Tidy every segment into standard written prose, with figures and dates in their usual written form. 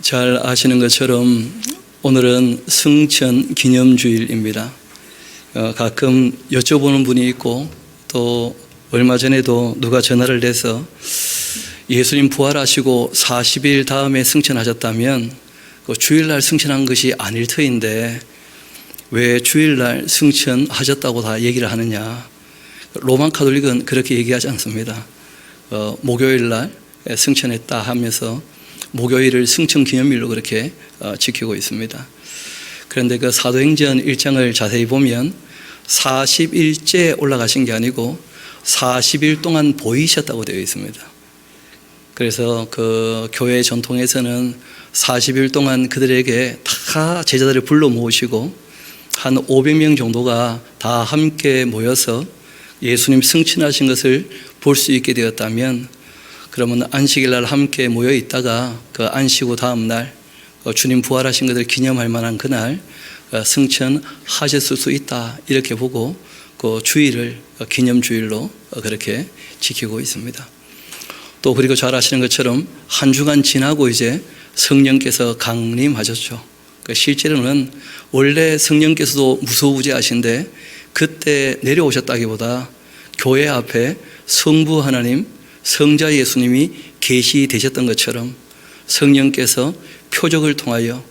잘 아시는 것처럼 오늘은 승천 기념주일입니다. 가끔 여쭤보는 분이 있고 또 얼마 전에도 누가 전화를 해서 예수님 부활하시고 40일 다음에 승천하셨다면 그 주일날 승천한 것이 아닐 터인데 왜 주일날 승천하셨다고 다 얘기를 하느냐. 로만 가톨릭은 그렇게 얘기하지 않습니다. 목요일날 승천했다 하면서 목요일을 승천 기념일로 그렇게 지키고 있습니다. 그런데 그 사도행전 1장을 자세히 보면 40일째 올라가신 게 아니고 40일 동안 보이셨다고 되어 있습니다. 그래서 그 교회 전통에서는 40일 동안 그들에게 다 제자들을 불러 모으시고 한 500명 정도가 다 함께 모여서 예수님 승천하신 것을 볼 수 있게 되었다면 그러면 안식일 날 함께 모여 있다가 그 안식 후 다음 날 주님 부활하신 것을 기념할 만한 그날 승천하셨을 수 있다 이렇게 보고 그 주일을 기념주일로 그렇게 지키고 있습니다. 또 그리고 잘 아시는 것처럼 한 주간 지나고 이제 성령께서 강림하셨죠. 실제로는 원래 성령께서도 무소부재하신데 그때 내려오셨다기보다 교회 앞에 성부 하나님, 성자 예수님이 계시되셨던 것처럼 성령께서 표적을 통하여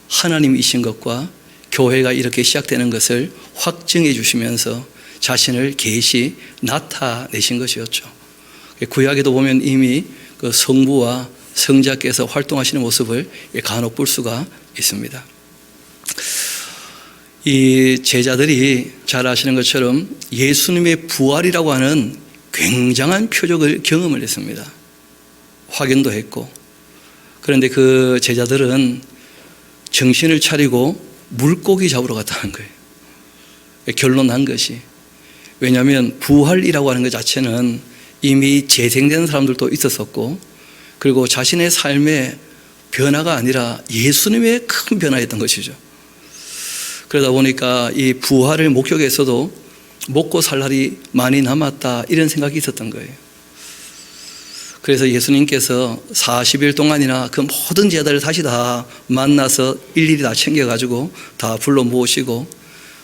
하나님이신 것과 교회가 이렇게 시작되는 것을 확증해 주시면서 자신을 계시 나타내신 것이었죠. 구약에도 보면 이미 그 성부와 성자께서 활동하시는 모습을 간혹 볼 수가 있습니다. 이 제자들이 잘 아시는 것처럼 예수님의 부활이라고 하는 굉장한 표적을 경험을 했습니다. 확인도 했고. 그런데 그 제자들은 정신을 차리고 물고기 잡으러 갔다는 거예요. 결론난 것이. 왜냐하면 부활이라고 하는 것 자체는 이미 재생된 사람들도 있었었고 그리고 자신의 삶의 변화가 아니라 예수님의 큰 변화였던 것이죠. 그러다 보니까 이 부활을 목격해서도 먹고 살 날이 많이 남았다 이런 생각이 있었던 거예요. 그래서 예수님께서 40일 동안이나 그 모든 제자들을 다시 다 만나서 일일이 다 챙겨가지고 다 불러 모으시고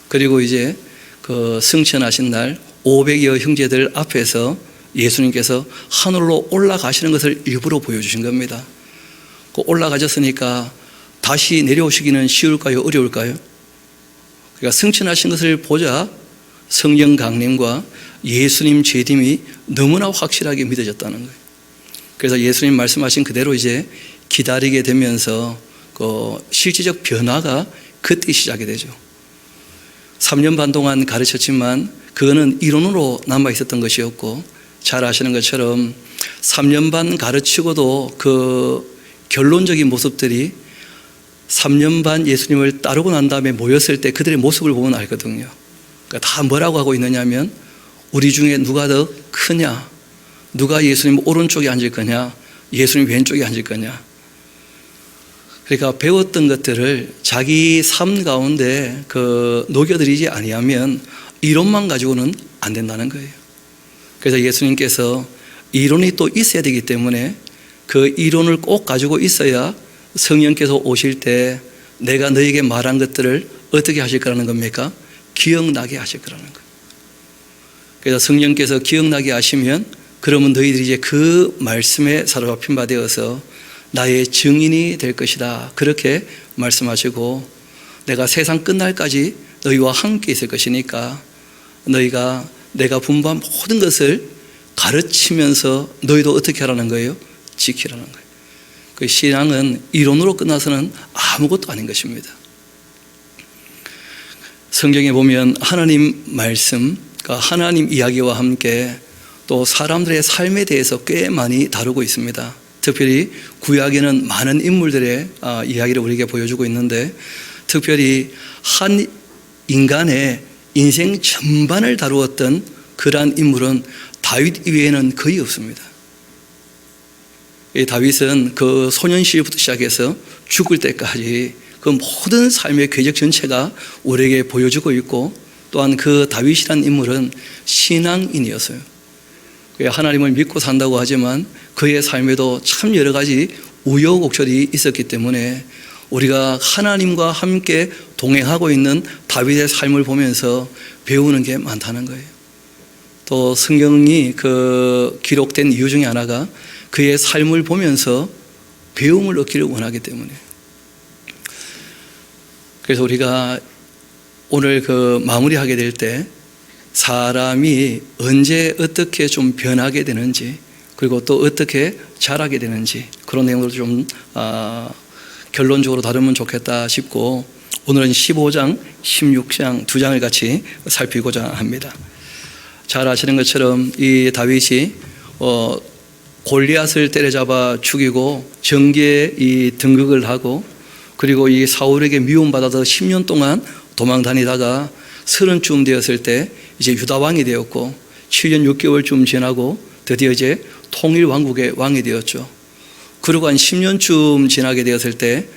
그리고 이제 그 승천하신 날 500여 형제들 앞에서 예수님께서 하늘로 올라가시는 것을 일부러 보여주신 겁니다. 그 올라가셨으니까 다시 내려오시기는 쉬울까요? 어려울까요? 그러니까 승천하신 것을 보자 성령 강림과 예수님 재림이 너무나 확실하게 믿어졌다는 거예요. 그래서 예수님 말씀하신 그대로 이제 기다리게 되면서 그 실질적 변화가 그때 시작이 되죠. 3년 반 동안 가르쳤지만 그거는 이론으로 남아 있었던 것이었고 잘 아시는 것처럼 3년 반 가르치고도 그 결론적인 모습들이 3년 반 예수님을 따르고 난 다음에 모였을 때 그들의 모습을 보면 알거든요. 그러니까 다 뭐라고 하고 있느냐 하면 우리 중에 누가 더 크냐, 누가 예수님 오른쪽에 앉을 거냐, 예수님 왼쪽에 앉을 거냐. 그러니까 배웠던 것들을 자기 삶 가운데 그 녹여들이지 아니하면 이론만 가지고는 안 된다는 거예요. 그래서 예수님께서 이론이 또 있어야 되기 때문에 그 이론을 꼭 가지고 있어야 성령께서 오실 때 내가 너에게 말한 것들을 어떻게 하실 거라는 겁니까? 기억나게 하실 거라는 거예요. 그래서 성령께서 기억나게 하시면 그러면 너희들이 이제 그 말씀에 사로잡힌 바 되어서 나의 증인이 될 것이다. 그렇게 말씀하시고 내가 세상 끝날까지 너희와 함께 있을 것이니까 너희가 내가 분부한 모든 것을 가르치면서 너희도 어떻게 하라는 거예요? 지키라는 거예요. 그 신앙은 이론으로 끝나서는 아무것도 아닌 것입니다. 성경에 보면 하나님 말씀, 하나님 이야기와 함께 또 사람들의 삶에 대해서 꽤 많이 다루고 있습니다. 특별히 구약에는 많은 인물들의 이야기를 우리에게 보여주고 있는데 특별히 한 인간의 인생 전반을 다루었던 그러한 인물은 다윗 이외에는 거의 없습니다. 이 다윗은 그 소년 시절부터 시작해서 죽을 때까지 그 모든 삶의 궤적 전체가 우리에게 보여주고 있고 또한 그 다윗이라는 인물은 신앙인이었어요. 하나님을 믿고 산다고 하지만 그의 삶에도 참 여러 가지 우여곡절이 있었기 때문에 우리가 하나님과 함께 동행하고 있는 다윗의 삶을 보면서 배우는 게 많다는 거예요. 또 성경이 기록된 이유 중에 하나가 그의 삶을 보면서 배움을 얻기를 원하기 때문에. 그래서 우리가 오늘 마무리하게 될 때 사람이 언제 어떻게 좀 변하게 되는지, 그리고 또 어떻게 자라게 되는지, 그런 내용들을 좀 결론적으로 다루면 좋겠다 싶고, 오늘은 15장, 16장 두 장을 같이 살피고자 합니다. 잘 아시는 것처럼 이 다윗이 골리앗을 때려잡아 죽이고 정계에 이 등극을 하고, 그리고 이 사울에게 미움받아서 10년 동안 도망 다니다가 30쯤 되었을 때 이제 유다 왕이 되었고, 7년 6개월쯤 지나고 드디어 이제 통일 왕국의 왕이 되었죠. 그리고 한 10년쯤 지나게 되었을 때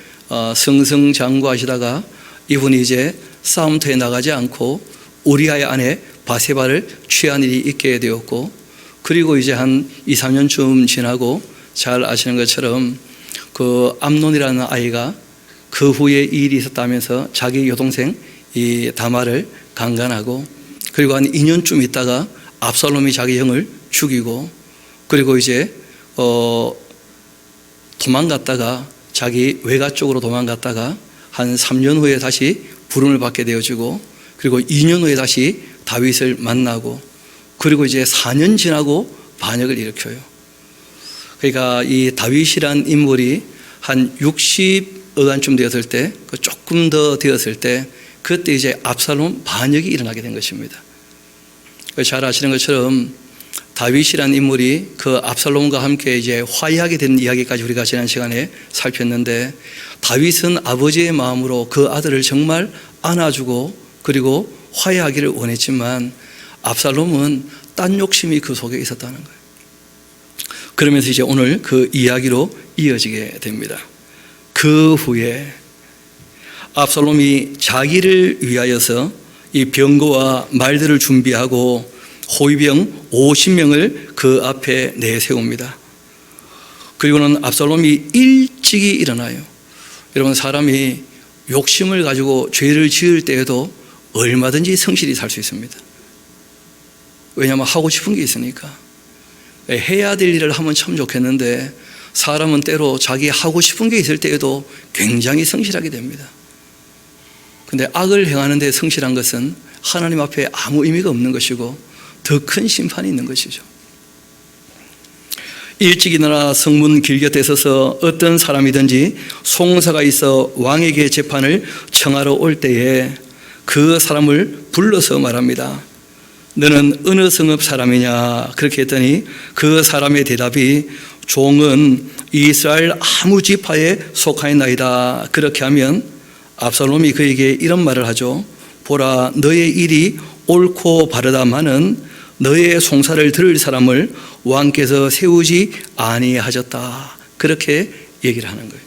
승승장구하시다가 이분이 이제 싸움터에 나가지 않고 우리아의 아내 바세바를 취한 일이 있게 되었고, 그리고 이제 한 2, 3년쯤 지나고 잘 아시는 것처럼 암논이라는 아이가 그 후에 이 일이 있었다면서 자기 여동생 이 다말을 강간하고, 그리고 한 2년쯤 있다가 압살롬이 자기 형을 죽이고, 그리고 이제 도망갔다가 자기 외가 쪽으로 도망갔다가 한 3년 후에 다시 부름을 받게 되어지고, 그리고 2년 후에 다시 다윗을 만나고, 그리고 이제 4년 지나고 반역을 일으켜요. 그러니까 이 다윗이란 인물이 한 60어간쯤 되었을 때, 조금 더 되었을 때, 그때 이제 압살롬 반역이 일어나게 된 것입니다. 잘 아시는 것처럼 다윗이란 인물이 압살롬과 함께 이제 화해하게 된 이야기까지 우리가 지난 시간에 살폈는데, 다윗은 아버지의 마음으로 그 아들을 정말 안아주고 그리고 화해하기를 원했지만, 압살롬은 딴 욕심이 그 속에 있었다는 거예요. 그러면서 이제 오늘 그 이야기로 이어지게 됩니다. 그 후에 압살롬이 자기를 위하여서 이 병거와 말들을 준비하고 호위병 50명을 그 앞에 내세웁니다. 그리고는 압살롬이 일찍이 일어나요. 여러분, 사람이 욕심을 가지고 죄를 지을 때에도 얼마든지 성실히 살 수 있습니다. 왜냐하면 하고 싶은 게 있으니까. 해야 될 일을 하면 참 좋겠는데, 사람은 때로 자기 하고 싶은 게 있을 때에도 굉장히 성실하게 됩니다. 근데 악을 행하는 데 성실한 것은 하나님 앞에 아무 의미가 없는 것이고 더 큰 심판이 있는 것이죠. 일찍 일어나 성문 길 곁에 서서 어떤 사람이든지 송사가 있어 왕에게 재판을 청하러 올 때에 그 사람을 불러서 말합니다. 너는 어느 성읍 사람이냐? 그렇게 했더니 그 사람의 대답이 종은 이스라엘 아무 지파에 속하였나이다. 그렇게 하면 압살롬이 그에게 이런 말을 하죠. 보라, 너의 일이 옳고 바르다마는 너의 송사를 들을 사람을 왕께서 세우지 아니하셨다. 그렇게 얘기를 하는 거예요.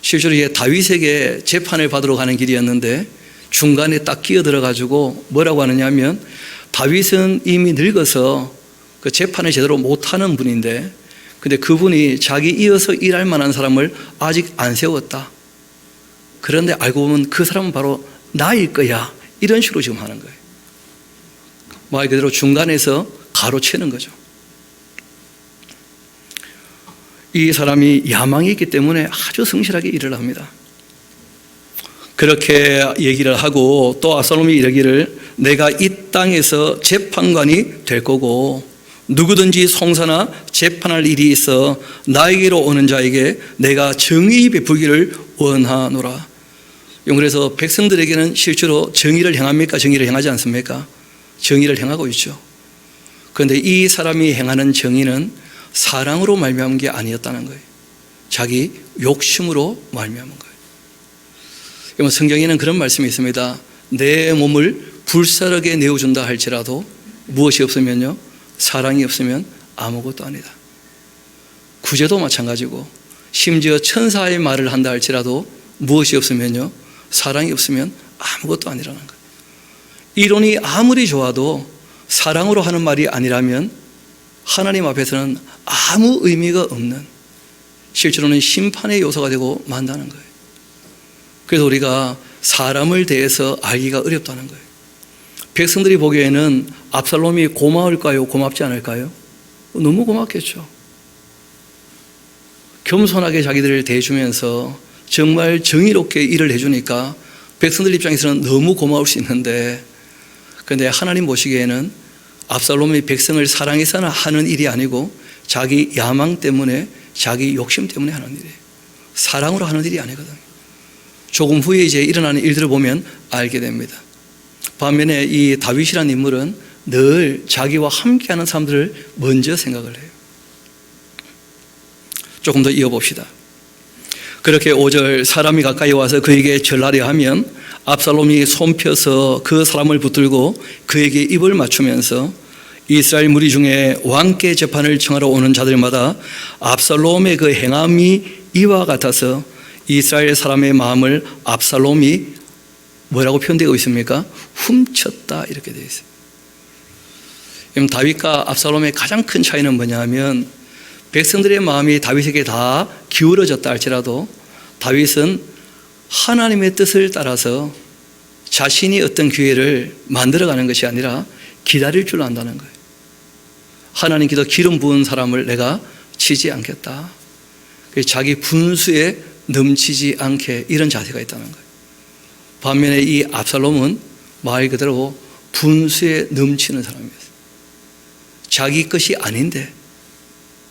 실제로 이게 다윗에게 재판을 받으러 가는 길이었는데 중간에 딱 끼어들어가지고 뭐라고 하느냐 하면, 다윗은 이미 늙어서 그 재판을 제대로 못하는 분인데, 근데 그분이 자기 이어서 일할 만한 사람을 아직 안 세웠다. 그런데 알고 보면 그 사람은 바로 나일 거야. 이런 식으로 지금 하는 거예요. 말 그대로 중간에서 가로채는 거죠. 이 사람이 야망이 있기 때문에 아주 성실하게 일을 합니다. 그렇게 얘기를 하고, 또 압살롬이 이르기를 내가 이 땅에서 재판관이 될 거고, 누구든지 송사나 재판할 일이 있어 나에게로 오는 자에게 내가 정의 베풀기를 원하노라. 그래서 백성들에게는 실제로 정의를 행합니까? 정의를 행하지 않습니까? 정의를 행하고 있죠. 그런데 이 사람이 행하는 정의는 사랑으로 말미암은 게 아니었다는 거예요. 자기 욕심으로 말미암은 거예요. 성경에는 그런 말씀이 있습니다. 내 몸을 불사르게 내어준다 할지라도 무엇이 없으면요, 사랑이 없으면 아무것도 아니다. 구제도 마찬가지고, 심지어 천사의 말을 한다 할지라도 무엇이 없으면요, 사랑이 없으면 아무것도 아니라는 거예요. 이론이 아무리 좋아도 사랑으로 하는 말이 아니라면 하나님 앞에서는 아무 의미가 없는, 실제로는 심판의 요소가 되고 만다는 거예요. 그래서 우리가 사람을 대해서 알기가 어렵다는 거예요. 백성들이 보기에는 압살롬이 고마울까요? 고맙지 않을까요? 너무 고맙겠죠. 겸손하게 자기들을 대해주면서 정말 정의롭게 일을 해주니까 백성들 입장에서는 너무 고마울 수 있는데, 그런데 하나님 보시기에는 압살롬이 백성을 사랑해서는 하는 일이 아니고 자기 야망 때문에, 자기 욕심 때문에 하는 일이에요. 사랑으로 하는 일이 아니거든요. 조금 후에 이제 일어나는 일들을 보면 알게 됩니다. 반면에 이 다윗이라는 인물은 늘 자기와 함께하는 사람들을 먼저 생각을 해요. 조금 더 이어봅시다. 그렇게 5절, 사람이 가까이 와서 그에게 절하려 하면 압살롬이 손펴서 그 사람을 붙들고 그에게 입을 맞추면서 이스라엘 무리 중에 왕께 재판을 청하러 오는 자들마다 압살롬의 그 행함이 이와 같아서 이스라엘 사람의 마음을 압살롬이 뭐라고 표현되고 있습니까? 훔쳤다, 이렇게 되어 있어요. 다윗과 압살롬의 가장 큰 차이는 뭐냐면, 백성들의 마음이 다윗에게 다 기울어졌다 할지라도 다윗은 하나님의 뜻을 따라서 자신이 어떤 기회를 만들어가는 것이 아니라 기다릴 줄 안다는 거예요. 하나님께서 기름 부은 사람을 내가 치지 않겠다. 자기 분수에 넘치지 않게, 이런 자세가 있다는 거예요. 반면에 이 압살롬은 말 그대로 분수에 넘치는 사람이었어요. 자기 것이 아닌데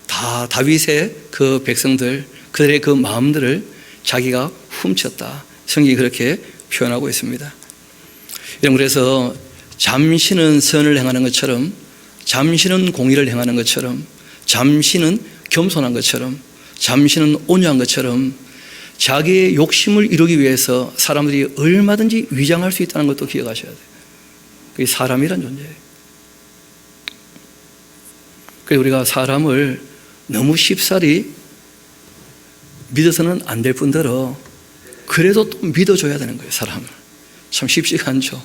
다 다윗의 그 백성들, 그들의 그 마음들을 자기가 훔쳤다. 성경이 그렇게 표현하고 있습니다. 그래서 잠시는 선을 행하는 것처럼, 잠시는 공의를 행하는 것처럼, 잠시는 겸손한 것처럼, 잠시는 온유한 것처럼 자기의 욕심을 이루기 위해서 사람들이 얼마든지 위장할 수 있다는 것도 기억하셔야 돼요. 그게 사람이란 존재예요. 그래서 우리가 사람을 너무 쉽사리 믿어서는 안 될 뿐더러 그래도 또 믿어줘야 되는 거예요. 사람을. 참 쉽지가 않죠.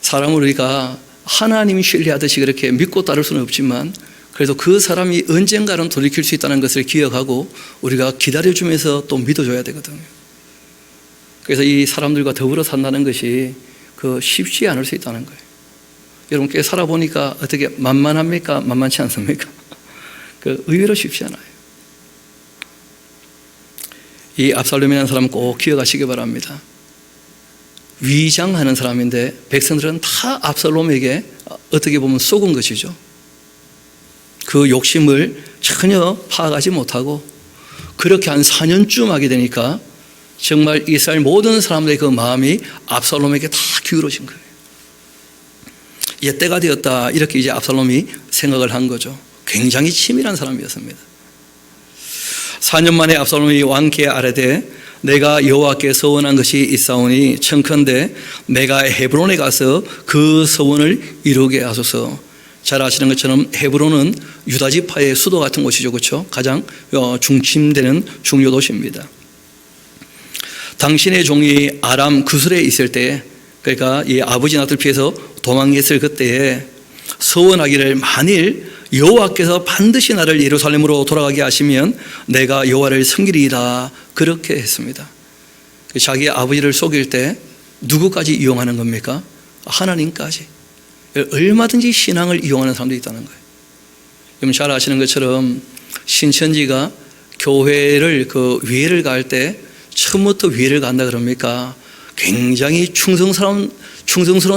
사람을 우리가 하나님이 신뢰하듯이 그렇게 믿고 따를 수는 없지만 그래도 그 사람이 언젠가는 돌이킬 수 있다는 것을 기억하고 우리가 기다려주면서 또 믿어줘야 되거든요. 그래서 이 사람들과 더불어 산다는 것이 쉽지 않을 수 있다는 거예요. 여러분 꽤 살아보니까 어떻게 만만합니까? 만만치 않습니까? 의외로 쉽지 않아요. 이 압살롬이라는 사람 꼭 기억하시기 바랍니다. 위장하는 사람인데 백성들은 다 압살롬에게 어떻게 보면 속은 것이죠. 그 욕심을 전혀 파악하지 못하고 그렇게 한 4년쯤 하게 되니까 정말 이스라엘 모든 사람들의 그 마음이 압살롬에게 다 기울어진 거예요. 이제 때가 되었다, 이렇게 이제 압살롬이 생각을 한 거죠. 굉장히 치밀한 사람이었습니다. 4년 만에 압살롬이 왕께 아뢰되 내가 여호와께 서원한 것이 있사오니 청컨대 내가 헤브론에 가서 그 서원을 이루게 하소서. 잘 아시는 것처럼 헤브론은 유다 지파의 수도 같은 곳이죠, 그렇죠? 가장 중심되는 중요 도시입니다. 당신의 종이 아람 구슬에 있을 때, 그러니까 이 아버지 낯을 피해서 도망했을 그때에 서원하기를 만일 여호와께서 반드시 나를 예루살렘으로 돌아가게 하시면 내가 여호와를 섬기리이다, 그렇게 했습니다. 자기 아버지를 속일 때 누구까지 이용하는 겁니까? 하나님까지. 얼마든지 신앙을 이용하는 사람도 있다는 거예요. 여러분 잘 아시는 것처럼 신천지가 교회를 위회를 갈 때 처음부터 위회를 간다 그럽니까? 굉장히 충성스러운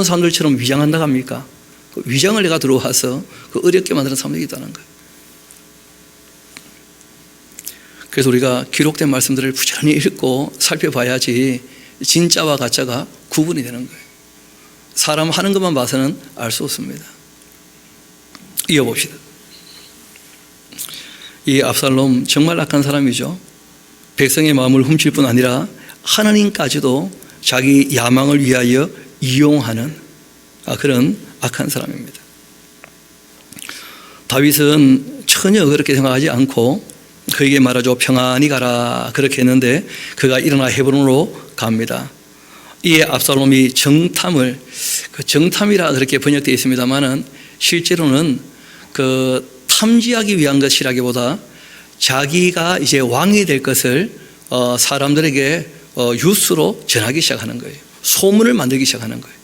사람들처럼 위장한다 합니까? 그 위장을 내가 들어와서 어렵게 만드는 사람들이 있다는 거예요. 그래서 우리가 기록된 말씀들을 부지런히 읽고 살펴봐야지 진짜와 가짜가 구분이 되는 거예요. 사람 하는 것만 봐서는 알 수 없습니다. 이어봅시다. 이 압살롬 정말 악한 사람이죠. 백성의 마음을 훔칠 뿐 아니라 하나님까지도 자기 야망을 위하여 이용하는 그런 악한 사람입니다. 다윗은 전혀 그렇게 생각하지 않고 그에게 말하죠. 평안히 가라, 그렇게 했는데 그가 일어나 헤브론으로 갑니다. 이에 압살롬이 정탐을, 정탐이라 그렇게 번역되어 있습니다만은 실제로는 탐지하기 위한 것이라기보다 자기가 이제 왕이 될 것을 사람들에게 뉴스로 전하기 시작하는 거예요. 소문을 만들기 시작하는 거예요.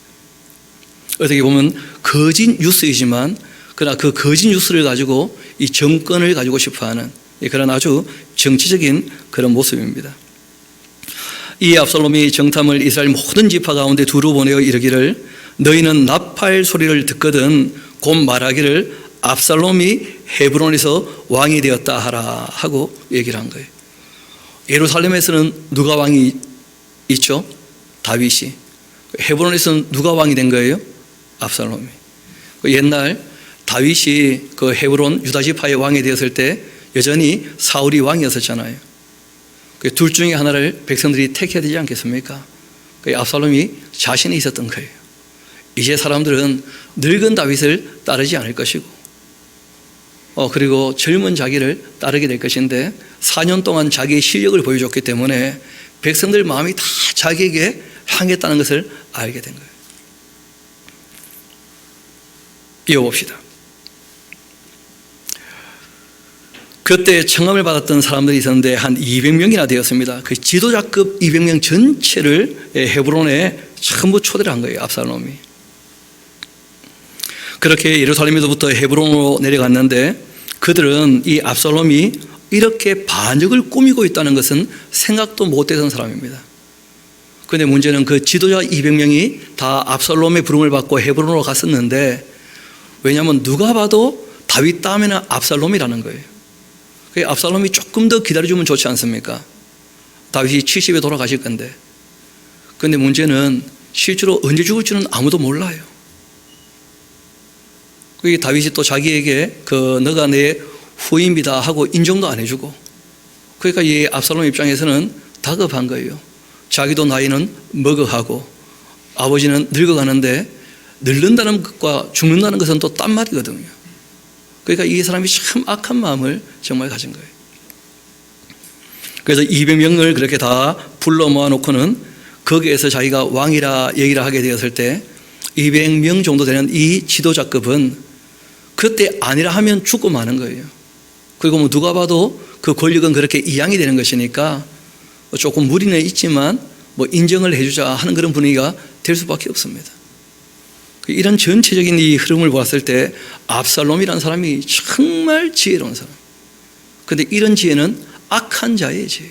어떻게 보면 거짓 뉴스이지만 그러나 그 거짓 뉴스를 가지고 이 정권을 가지고 싶어하는 그런 아주 정치적인 그런 모습입니다. 이 압살롬이 정탐을 이스라엘 모든 지파 가운데 두루 보내어 이르기를 너희는 나팔 소리를 듣거든 곧 말하기를 압살롬이 헤브론에서 왕이 되었다 하라 하고 얘기를 한 거예요. 예루살렘에서는 누가 왕이 있죠? 다윗이. 헤브론에서는 누가 왕이 된 거예요? 압살롬이. 옛날 다윗이 그 헤브론 유다 지파의 왕이 되었을 때 여전히 사울이 왕이었었잖아요. 둘 중에 하나를 백성들이 택해야 되지 않겠습니까? 압살롬이 자신이 있었던 거예요. 이제 사람들은 늙은 다윗을 따르지 않을 것이고 그리고 젊은 자기를 따르게 될 것인데 4년 동안 자기의 실력을 보여줬기 때문에 백성들 마음이 다 자기에게 향했다는 것을 알게 된 거예요. 이어봅시다. 그때 청함을 받았던 사람들이 있었는데 한 200명이나 되었습니다. 그 지도자급 200명 전체를 헤브론에 전부 초대를 한 거예요. 압살롬이. 그렇게 예루살렘에서부터 헤브론으로 내려갔는데 그들은 이 압살롬이 이렇게 반역을 꾸미고 있다는 것은 생각도 못했던 사람입니다. 그런데 문제는 그 지도자 200명이 다 압살롬의 부름을 받고 헤브론으로 갔었는데 왜냐하면 누가 봐도 다윗 다음에는 압살롬이라는 거예요. 압살롬이 조금 더 기다려주면 좋지 않습니까? 다윗이 70에 돌아가실 건데. 그런데 문제는 실제로 언제 죽을지는 아무도 몰라요. 다윗이 또 자기에게 너가 내 후임이다 하고 인정도 안 해주고, 그러니까 이 압살롬 입장에서는 다급한 거예요. 자기도 나이는 먹어가고 아버지는 늙어가는데 늙는다는 것과 죽는다는 것은 또 딴 말이거든요. 그러니까 이 사람이 참 악한 마음을 정말 가진 거예요. 그래서 200명을 그렇게 다 불러 모아놓고는 거기에서 자기가 왕이라 얘기를 하게 되었을 때 200명 정도 되는 이 지도자급은 그때 아니라 하면 죽고 마는 거예요. 그리고 뭐 누가 봐도 그 권력은 그렇게 이양이 되는 것이니까 조금 무리는 있지만 뭐 인정을 해주자 하는 그런 분위기가 될 수밖에 없습니다. 이런 전체적인 이 흐름을 보았을 때 압살롬이라는 사람이 정말 지혜로운 사람. 그런데 이런 지혜는 악한 자의 지혜.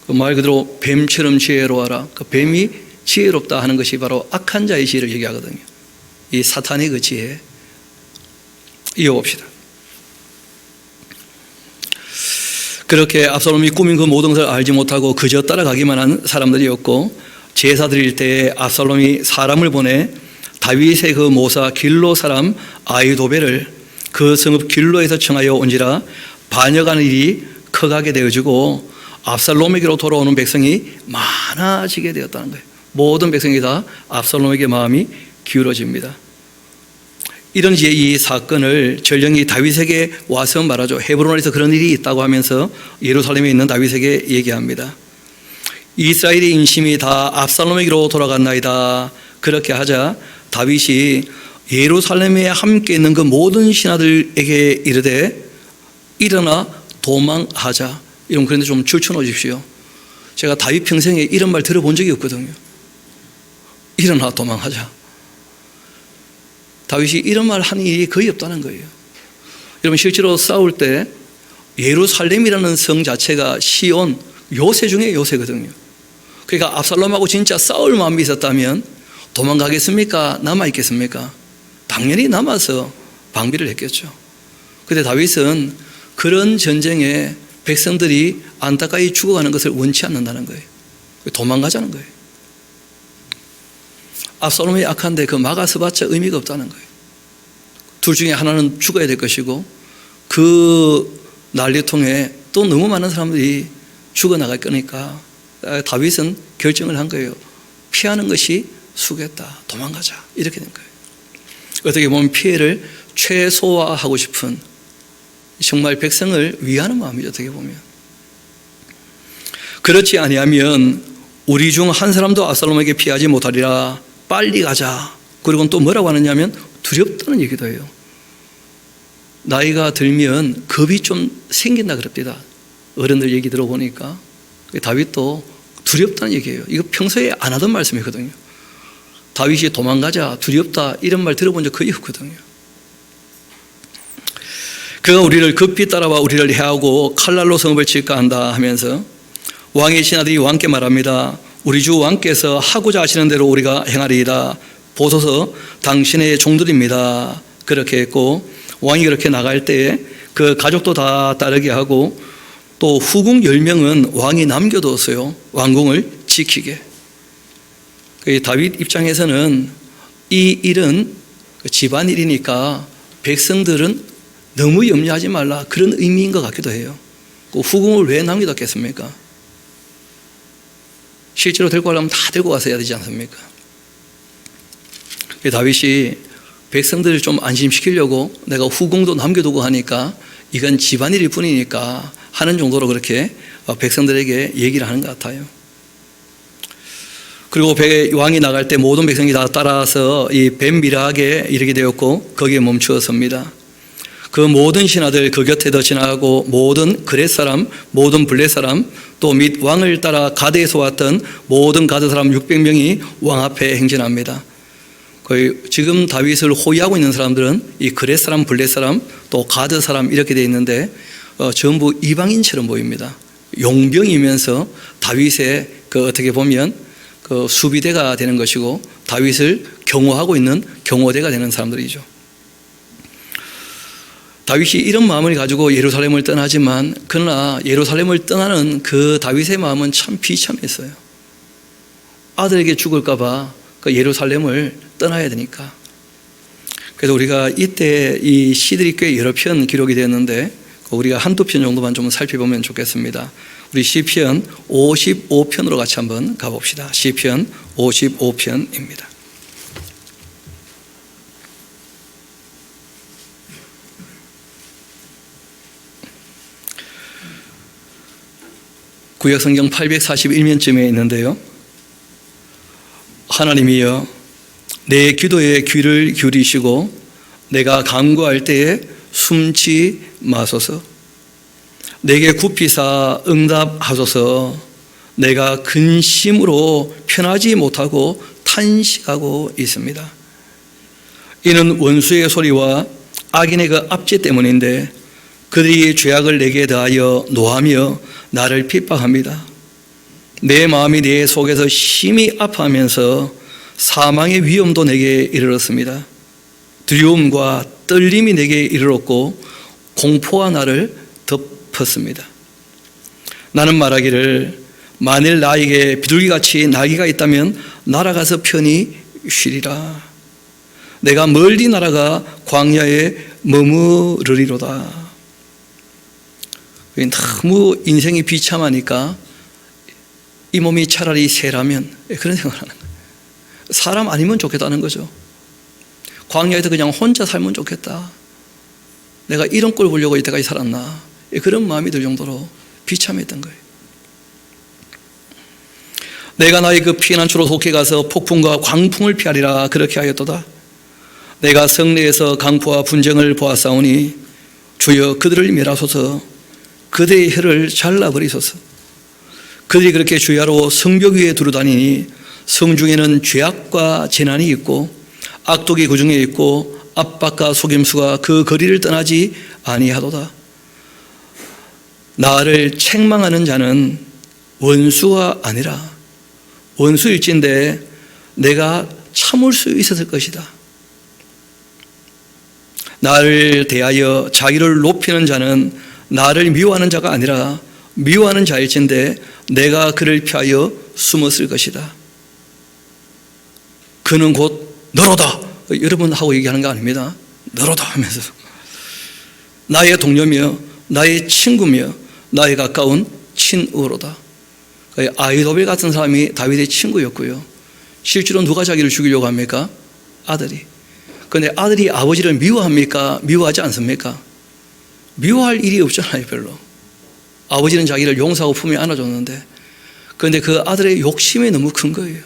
그 말 그대로 뱀처럼 지혜로워라. 그 뱀이 지혜롭다 하는 것이 바로 악한 자의 지혜를 얘기하거든요. 이 사탄의 그 지혜. 이어봅시다. 그렇게 압살롬이 꾸민 그 모든 것을 알지 못하고 그저 따라가기만 한 사람들이었고, 제사 드릴 때에 압살롬이 사람을 보내 다윗의 그 모사 길로 사람 아히도벨을 그 성읍 길로에서 청하여 온지라 반역하는 일이 커가게 되어지고 압살롬에게로 돌아오는 백성이 많아지게 되었다는 거예요. 모든 백성이 다 압살롬에게 마음이 기울어집니다. 이런지 이 사건을 전령이 다윗에게 와서 말하죠. 헤브론에서 그런 일이 있다고 하면서 예루살렘에 있는 다윗에게 얘기합니다. 이스라엘의 인심이 다 압살롬에게로 돌아갔나이다. 그렇게 하자 다윗이 예루살렘에 함께 있는 그 모든 신하들에게 이르되 일어나 도망하자. 이런 그런데 좀 줄쳐놓으십시오. 제가 다윗 평생에 이런 말 들어본 적이 없거든요. 일어나 도망하자. 다윗이 이런 말 하는 일이 거의 없다는 거예요. 여러분 실제로 싸울 때 예루살렘이라는 성 자체가 시온 요새 중에 요새거든요. 그러니까 압살롬하고 진짜 싸울 마음이 있었다면 도망가겠습니까? 남아있겠습니까? 당연히 남아서 방비를 했겠죠. 그런데 다윗은 그런 전쟁에 백성들이 안타까이 죽어가는 것을 원치 않는다는 거예요. 도망가자는 거예요. 압살롬이 악한데 그 막아서 봤자 의미가 없다는 거예요. 둘 중에 하나는 죽어야 될 것이고 그 난리통에 또 너무 많은 사람들이 죽어나갈 거니까 다윗은 결정을 한 거예요. 피하는 것이 수겠다. 도망가자. 이렇게 된 거예요. 어떻게 보면 피해를 최소화하고 싶은 정말 백성을 위하는 마음이죠. 어떻게 보면. 그렇지 아니하면 우리 중 한 사람도 압살롬에게 피하지 못하리라. 빨리 가자. 그리고 또 뭐라고 하느냐면 두렵다는 얘기도 해요. 나이가 들면 겁이 좀 생긴다 그럽니다. 어른들 얘기 들어보니까. 다윗도 두렵다는 얘기예요. 이거 평소에 안 하던 말씀이거든요. 다윗이 도망가자 두렵다 이런 말 들어본 적 거의 없거든요. 그가 우리를 급히 따라와 우리를 해하고 칼날로 성읍을 칠까 한다 하면서 왕의 신하들이 왕께 말합니다. 우리 주 왕께서 하고자 하시는 대로 우리가 행하리이다. 보소서 당신의 종들입니다. 그렇게 했고 왕이 그렇게 나갈 때에 그 가족도 다 따르게 하고 또 후궁 10명은 왕이 남겨뒀어요. 왕궁을 지키게. 다윗 입장에서는 이 일은 집안일이니까 백성들은 너무 염려하지 말라 그런 의미인 것 같기도 해요. 후궁을 왜 남겨뒀겠습니까? 실제로 데리고 가려면 다 데리고 가서 해야 되지 않습니까? 다윗이 백성들을 좀 안심시키려고 내가 후궁도 남겨두고 하니까 이건 집안일일 뿐이니까 하는 정도로 그렇게 백성들에게 얘기를 하는 것 같아요. 그리고 왕이 나갈 때 모든 백성이 다 따라서 이 벤미라하게 이르게 되었고 거기에 멈추었습니다. 그 모든 신하들 그 곁에도 지나가고 모든 그렛 사람, 모든 블렛 사람 또 및 왕을 따라 가드에서 왔던 모든 가드 사람 600명이 왕 앞에 행진합니다. 거의 지금 다윗을 호위하고 있는 사람들은 이 그렛 사람, 블렛 사람 또 가드 사람 이렇게 되어 있는데 전부 이방인처럼 보입니다. 용병이면서 다윗의 어떻게 보면 수비대가 되는 것이고 다윗을 경호하고 있는 경호대가 되는 사람들이죠. 다윗이 이런 마음을 가지고 예루살렘을 떠나지만 그러나 예루살렘을 떠나는 그 다윗의 마음은 참 비참했어요. 아들에게 죽을까 봐 그 예루살렘을 떠나야 되니까. 그래서 우리가 이때 이 시들이 꽤 여러 편 기록이 되었는데 우리가 한두 편 정도만 좀 살펴보면 좋겠습니다. 우리 시편 55편으로 같이 한번 가봅시다. 시편 55편입니다. 구역성경 841면쯤에 있는데요. 하나님이여 내 기도에 귀를 기울이시고 내가 간구할 때에 숨지 마소서. 내게 굽히사 응답하소서. 내가 근심으로 편하지 못하고 탄식하고 있습니다. 이는 원수의 소리와 악인의 그 압제 때문인데 그들이 죄악을 내게 더하여 노하며 나를 핍박합니다. 내 마음이 내 속에서 심히 아파하면서 사망의 위험도 내게 이르렀습니다. 두려움과 떨림이 내게 이르렀고 공포가 나를 덮었습니다. 나는 말하기를 만일 나에게 비둘기같이 날개가 있다면 날아가서 편히 쉬리라. 내가 멀리 날아가 광야에 머무르리로다. 너무 인생이 비참하니까 이 몸이 차라리 새라면 그런 생각을 하는 거예요. 사람 아니면 좋겠다는 거죠. 광야에서 그냥 혼자 살면 좋겠다. 내가 이런 꼴 보려고 이때까지 살았나. 그런 마음이 들 정도로 비참했던 거예요. 내가 나의 그 피난处로 속해 가서 폭풍과 광풍을 피하리라 그렇게 하였도다. 내가 성내에서 강포와 분쟁을 보았사오니 주여 그들을 멸하소서. 그들의 혀를 잘라버리소서. 그들이 그렇게 주야로 성벽 위에 두루다니니 성중에는 죄악과 재난이 있고 악독이 그 중에 있고 압박과 속임수가 그 거리를 떠나지 아니하도다. 나를 책망하는 자는 원수가 아니라 원수일진데 내가 참을 수 있었을 것이다. 나를 대하여 자기를 높이는 자는 나를 미워하는 자가 아니라 미워하는 자일진데 내가 그를 피하여 숨었을 것이다. 그는 곧 너로다. 여러분 하고 얘기하는 거 아닙니다. 너로다 하면서 나의 동료며 나의 친구며 나의 가까운 친으로다. 아히도벨 같은 사람이 다윗의 친구였고요. 실제로 누가 자기를 죽이려고 합니까? 아들이. 그런데 아들이 아버지를 미워합니까? 미워하지 않습니까? 미워할 일이 없잖아요, 별로. 아버지는 자기를 용서하고 품에 안아줬는데, 그런데 그 아들의 욕심이 너무 큰 거예요.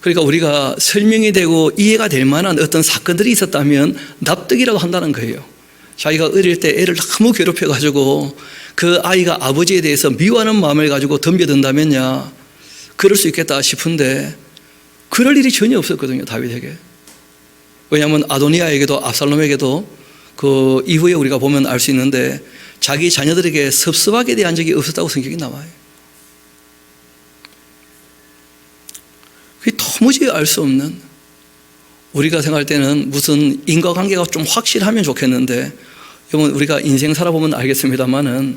그러니까 우리가 설명이 되고 이해가 될 만한 어떤 사건들이 있었다면 납득이라고 한다는 거예요. 자기가 어릴 때 애를 너무 괴롭혀가지고 그 아이가 아버지에 대해서 미워하는 마음을 가지고 덤벼든다면야 그럴 수 있겠다 싶은데 그럴 일이 전혀 없었거든요, 다윗에게. 왜냐하면 아도니아에게도 압살롬에게도 그 이후에 우리가 보면 알 수 있는데 자기 자녀들에게 섭섭하게 대한 적이 없었다고 성경이 나와요. 그게 도무지 알 수 없는, 우리가 생각할 때는 무슨 인과관계가 좀 확실하면 좋겠는데 여러분 우리가 인생 살아보면 알겠습니다만은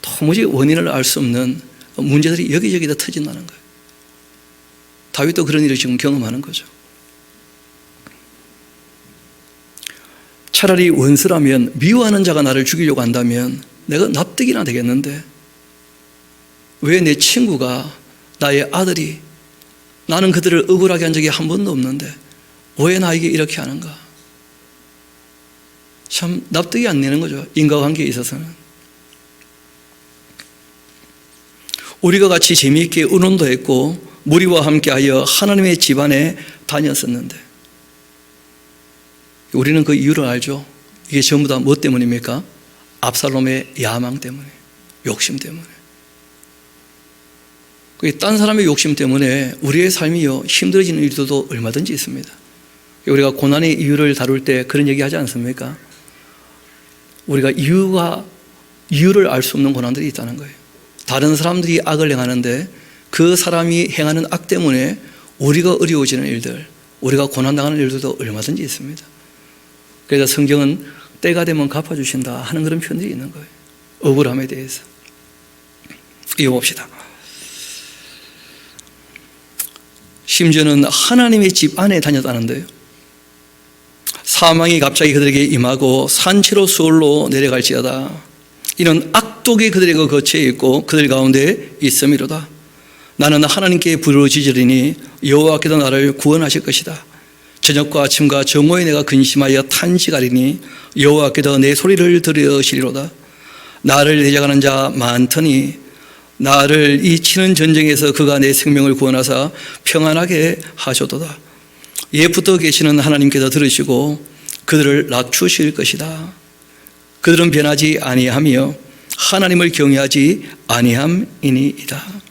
도무지 원인을 알 수 없는 문제들이 여기저기 다 터진다는 거예요. 다윗도 그런 일을 지금 경험하는 거죠. 차라리 원수라면, 미워하는 자가 나를 죽이려고 한다면 내가 납득이나 되겠는데 왜 내 친구가, 나의 아들이, 나는 그들을 억울하게 한 적이 한 번도 없는데 왜 나에게 이렇게 하는가? 참 납득이 안 되는 거죠, 인과관계에 있어서는. 우리가 같이 재미있게 의논도 했고 무리와 함께하여 하나님의 집안에 다녔었는데 우리는 그 이유를 알죠. 이게 전부 다 뭐 때문입니까? 압살롬의 야망 때문에, 욕심 때문에. 딴 사람의 욕심 때문에 우리의 삶이요 힘들어지는 일들도 얼마든지 있습니다. 우리가 고난의 이유를 다룰 때 그런 얘기 하지 않습니까? 우리가 이유를 알 수 없는 고난들이 있다는 거예요. 다른 사람들이 악을 행하는데 그 사람이 행하는 악 때문에 우리가 어려워지는 일들, 우리가 고난당하는 일들도 얼마든지 있습니다. 그래서 성경은 때가 되면 갚아주신다 하는 그런 표현들이 있는 거예요. 억울함에 대해서. 이어봅시다. 심지어는 하나님의 집 안에 다녔다는데요. 사망이 갑자기 그들에게 임하고 산채로 수월로 내려갈지어다. 이는 악독이 그들에게 거치에 있고 그들 가운데 있음이로다. 나는 하나님께 부르짖으리니 여호와께서 나를 구원하실 것이다. 저녁과 아침과 정오에 내가 근심하여 탄식하리니 여호와께서 내 소리를 들으시리로다. 나를 대적하는 자 많더니 나를 이 치는 전쟁에서 그가 내 생명을 구원하사 평안하게 하셨도다. 옛부터 계시는 하나님께서 들으시고 그들을 낮추실 것이다. 그들은 변하지 아니하며 하나님을 경외하지 아니함이니이다.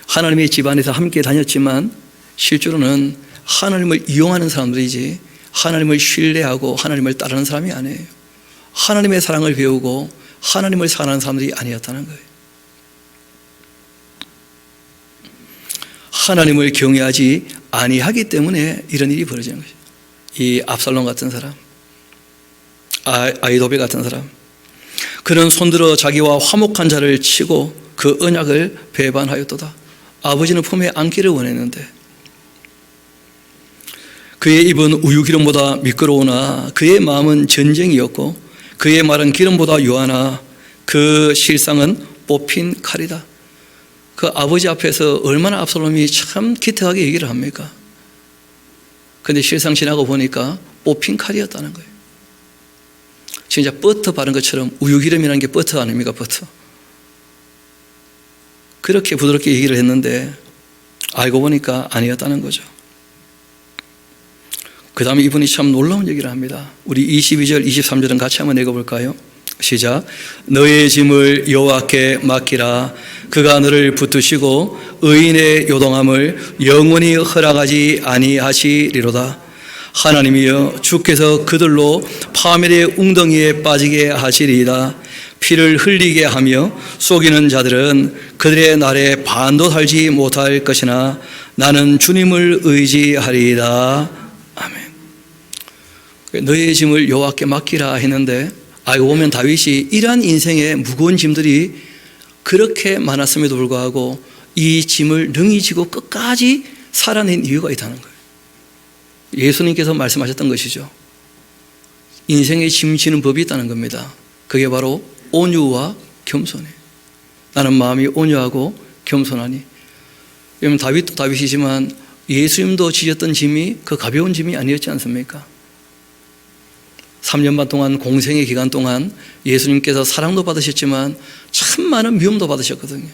하나님의 집안에서 함께 다녔지만 실제로는 하나님을 이용하는 사람들이지 하나님을 신뢰하고 하나님을 따르는 사람이 아니에요. 하나님의 사랑을 배우고 하나님을 사랑하는 사람들이 아니었다는 거예요. 하나님을 경외하지 아니하기 때문에 이런 일이 벌어지는 거죠. 이 압살롬 같은 사람, 아히도벨 같은 사람, 그는 손들어 자기와 화목한 자를 치고 그 언약을 배반하였도다. 아버지는 품에 안기를 원했는데 그의 입은 우유기름보다 미끄러우나 그의 마음은 전쟁이었고 그의 말은 기름보다 유하나 그 실상은 뽑힌 칼이다. 그 아버지 앞에서 얼마나 압살롬이 참 기특하게 얘기를 합니까? 그런데 실상 지나고 보니까 뽑힌 칼이었다는 거예요. 진짜 버터 바른 것처럼, 우유기름이라는 게 버터 아닙니까? 버터. 그렇게 부드럽게 얘기를 했는데 알고 보니까 아니었다는 거죠. 그 다음에 이분이 참 놀라운 얘기를 합니다. 우리 22절 23절은 같이 한번 읽어볼까요? 시작. 너의 짐을 여호와께 맡기라. 그가 너를 붙드시고 의인의 요동함을 영원히 허락하지 아니하시리로다. 하나님이여, 주께서 그들로 파멸의 웅덩이에 빠지게 하시리이다. 피를 흘리게 하며 속이는 자들은 그들의 날에 반도 살지 못할 것이나 나는 주님을 의지하리이다. 아멘. 너의 짐을 여호와께 맡기라 했는데 알고 보면 다윗이 이러한 인생의 무거운 짐들이 그렇게 많았음에도 불구하고 이 짐을 능히 지고 끝까지 살아낸 이유가 있다는 거예요. 예수님께서 말씀하셨던 것이죠. 인생의 짐 지는 법이 있다는 겁니다. 그게 바로 온유와 겸손이에요. 나는 마음이 온유하고 겸손하니. 여러분, 다윗도 다윗이지만 예수님도 지셨던 짐이 그 가벼운 짐이 아니었지 않습니까? 3년 반 동안 공생의 기간 동안 예수님께서 사랑도 받으셨지만 참 많은 미움도 받으셨거든요.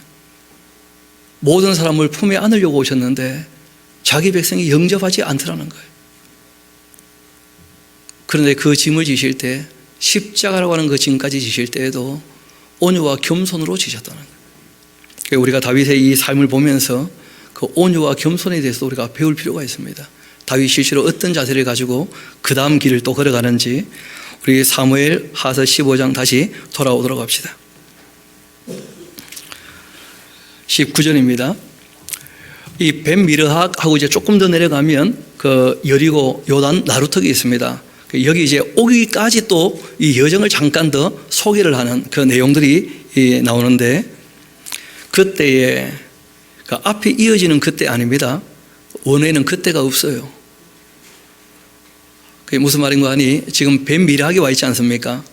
모든 사람을 품에 안으려고 오셨는데 자기 백성이 영접하지 않더라는 거예요. 그런데 그 짐을 지실 때, 십자가라고 하는 그 짐까지 지실 때에도 온유와 겸손으로 지셨다는 거예요. 우리가 다윗의 이 삶을 보면서 그 온유와 겸손에 대해서 우리가 배울 필요가 있습니다. 다윗이 실제로 어떤 자세를 가지고 그 다음 길을 또 걸어가는지 우리 사무엘 하서 15장 다시 돌아오도록 합시다. 19절입니다. 이 벤미르학하고 이제 조금 더 내려가면 그 여리고 요단 나루턱이 있습니다. 여기 이제 오기까지 또 이 여정을 잠깐 더 소개를 하는 그 내용들이 나오는데, 그때에 그 앞이 이어지는 그때 아닙니다. 원에는 그때가 없어요. 그게 무슨 말인가 하니, 지금 벤미르학에 와 있지 않습니까?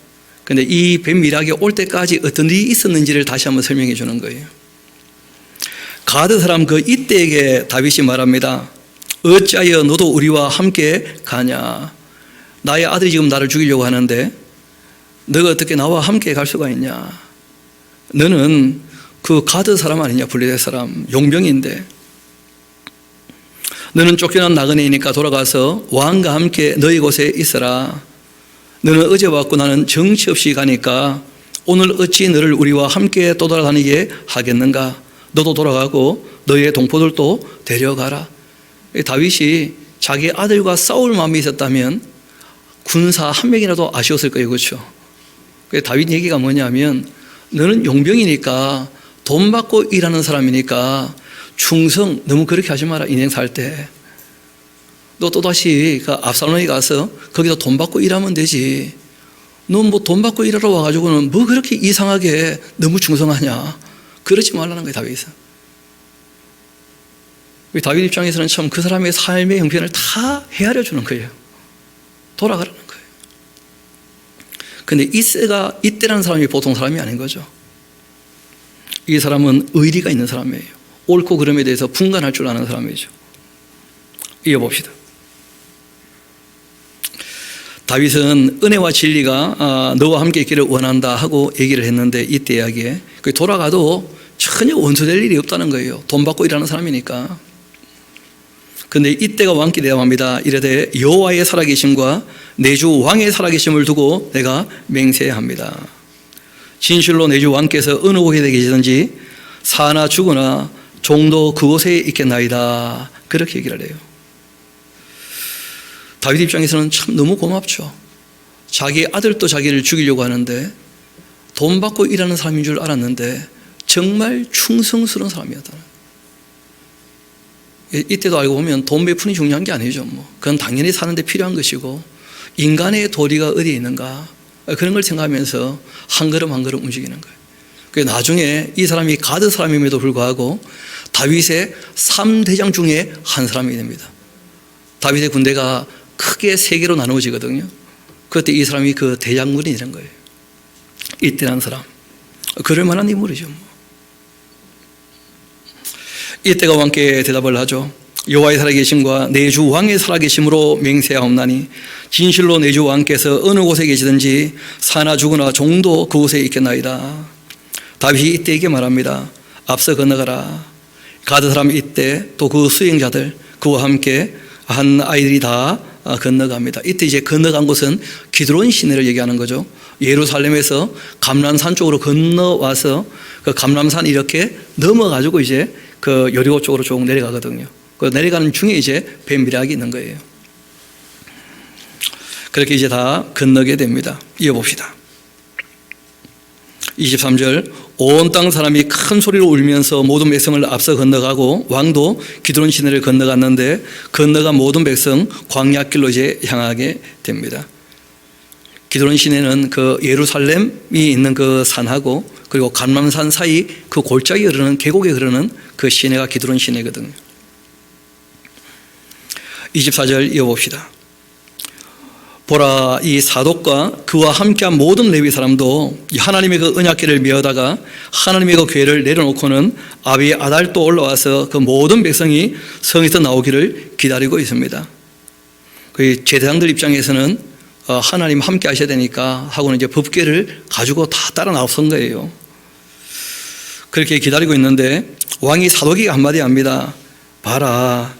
근데 이 벤미르학에 올 때까지 어떤 일이 있었는지를 다시 한번 설명해 주는 거예요. 가드 사람 그 이때에게 다윗이 말합니다. 어찌하여 너도 우리와 함께 가냐? 나의 아들이 지금 나를 죽이려고 하는데 너가 어떻게 나와 함께 갈 수가 있냐? 너는 그 가드 사람 아니냐? 블레셋 사람, 용병인데 너는 쫓겨난 나그네이니까 돌아가서 왕과 함께 너희 곳에 있어라. 너는 어제 왔고 나는 정치 없이 가니까 오늘 어찌 너를 우리와 함께 또 돌아다니게 하겠는가? 너도 돌아가고 너희의 동포들도 데려가라. 다윗이 자기 아들과 싸울 마음이 있었다면 군사 한 명이라도 아쉬웠을 거예요. 그렇죠? 다윗 얘기가 뭐냐면, 너는 용병이니까 돈 받고 일하는 사람이니까 충성 너무 그렇게 하지 마라. 인생 살 때 너 또다시 그 압살롬에 가서 거기서 돈 받고 일하면 되지. 너 뭐 돈 받고 일하러 와가지고는 뭐 그렇게 이상하게 너무 충성하냐. 그러지 말라는 거예요. 다윗은. 다윗 입장에서는 참 그 사람의 삶의 형편을 다 헤아려 주는 거예요. 돌아가라는 거예요. 근데 이때라는 사람이 보통 사람이 아닌 거죠. 이 사람은 의리가 있는 사람이에요. 옳고 그름에 대해서 분간할 줄 아는 사람이죠. 이어봅시다. 다윗은 은혜와 진리가 너와 함께 있기를 원한다 하고 얘기를 했는데, 이때 이야기에 돌아가도 전혀 원수될 일이 없다는 거예요. 돈 받고 일하는 사람이니까. 그런데 이때가 왕께 대함합니다. 이르되 여호와의 살아계심과 내 주 왕의 살아계심을 두고 내가 맹세합니다. 진실로 내 주 왕께서 어느 곳에 계시든지 사나 죽으나 종도 그곳에 있겠나이다. 그렇게 얘기를 해요. 다윗 입장에서는 참 너무 고맙죠. 자기 아들도 자기를 죽이려고 하는데 돈 받고 일하는 사람인 줄 알았는데 정말 충성스러운 사람이었다. 이때도 알고 보면 돈 베푼이 중요한 게 아니죠. 그건 당연히 사는데 필요한 것이고, 인간의 도리가 어디에 있는가, 그런 걸 생각하면서 한 걸음 한 걸음 움직이는 거예요. 나중에 이 사람이 가드 사람임에도 불구하고 다윗의 3대장 중에 한 사람이 됩니다. 다윗의 군대가 크게 3개로 나누어지거든요. 그때 이 사람이 그 대장군이 되는 거예요. 이때라는 사람, 그럴 만한 인물이죠. 이때가 왕께 대답을 하죠. 여호와의 살아계심과 내 주 왕의 살아계심으로 맹세하옵나니 진실로 내 주 왕께서 어느 곳에 계시든지 사나 죽으나 종도 그곳에 있겠나이다. 다윗이 이때에게 말합니다. 앞서 건너가라. 가드 사람 이때 또 그 수행자들 그와 함께 한 아이들이 다 건너갑니다. 이때 이제 건너간 곳은 기드론 시내를 얘기하는 거죠. 예루살렘에서 감람산 쪽으로 건너와서 그 감람산 이렇게 넘어가지고 이제 그 여리고 쪽으로 쭉 내려가거든요. 그 내려가는 중에 이제 벤미르학이 있는 거예요. 그렇게 이제 다 건너게 됩니다. 이어봅시다. 23절, 온 땅 사람이 큰 소리로 울면서 모든 백성을 앞서 건너가고 왕도 기드론 시내를 건너갔는데 건너간 모든 백성 광야길로 이제 향하게 됩니다. 기드론 시내는 그 예루살렘이 있는 그 산하고 그리고 감람산 사이 그 골짜기 흐르는 계곡에 흐르는 그 시내가 기드론 시내거든요. 24절 이어봅시다. 보라, 이 사독과 그와 함께한 모든 레위 사람도 하나님의 그 언약궤를 메어다가 하나님의 그 궤를 내려놓고는 아비 아달도 올라와서 그 모든 백성이 성에서 나오기를 기다리고 있습니다. 그 제사장들 입장에서는 하나님 함께 하셔야 되니까 하고는 이제 법궤를 가지고 다 따라 나선 거예요. 그렇게 기다리고 있는데 왕이 사독에게 한마디 합니다. 봐라,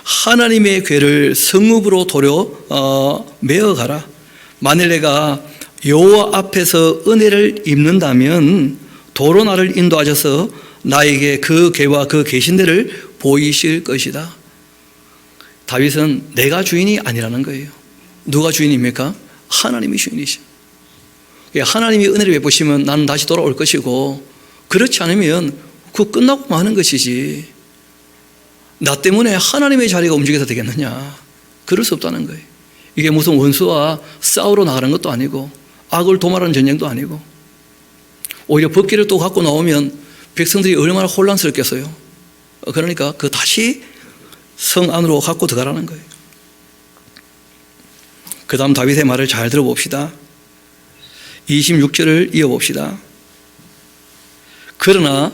하나님의 궤를 성읍으로 메어가라. 만일 내가 여호와 앞에서 은혜를 입는다면 도로 나를 인도하셔서 나에게 그 궤와 그 계신대를 보이실 것이다. 다윗은 내가 주인이 아니라는 거예요. 누가 주인입니까? 하나님이 주인이시죠. 하나님이 은혜를 베푸시면 나는 다시 돌아올 것이고, 그렇지 않으면 그거 끝나고 마는 것이지, 나 때문에 하나님의 자리가 움직여서 되겠느냐? 그럴 수 없다는 거예요. 이게 무슨 원수와 싸우러 나가는 것도 아니고 악을 도말하는 전쟁도 아니고, 오히려 법궤를 또 갖고 나오면 백성들이 얼마나 혼란스럽겠어요. 그러니까 그 다시 성 안으로 갖고 들어가라는 거예요. 그 다음 다윗의 말을 잘 들어봅시다. 26절을 이어봅시다. 그러나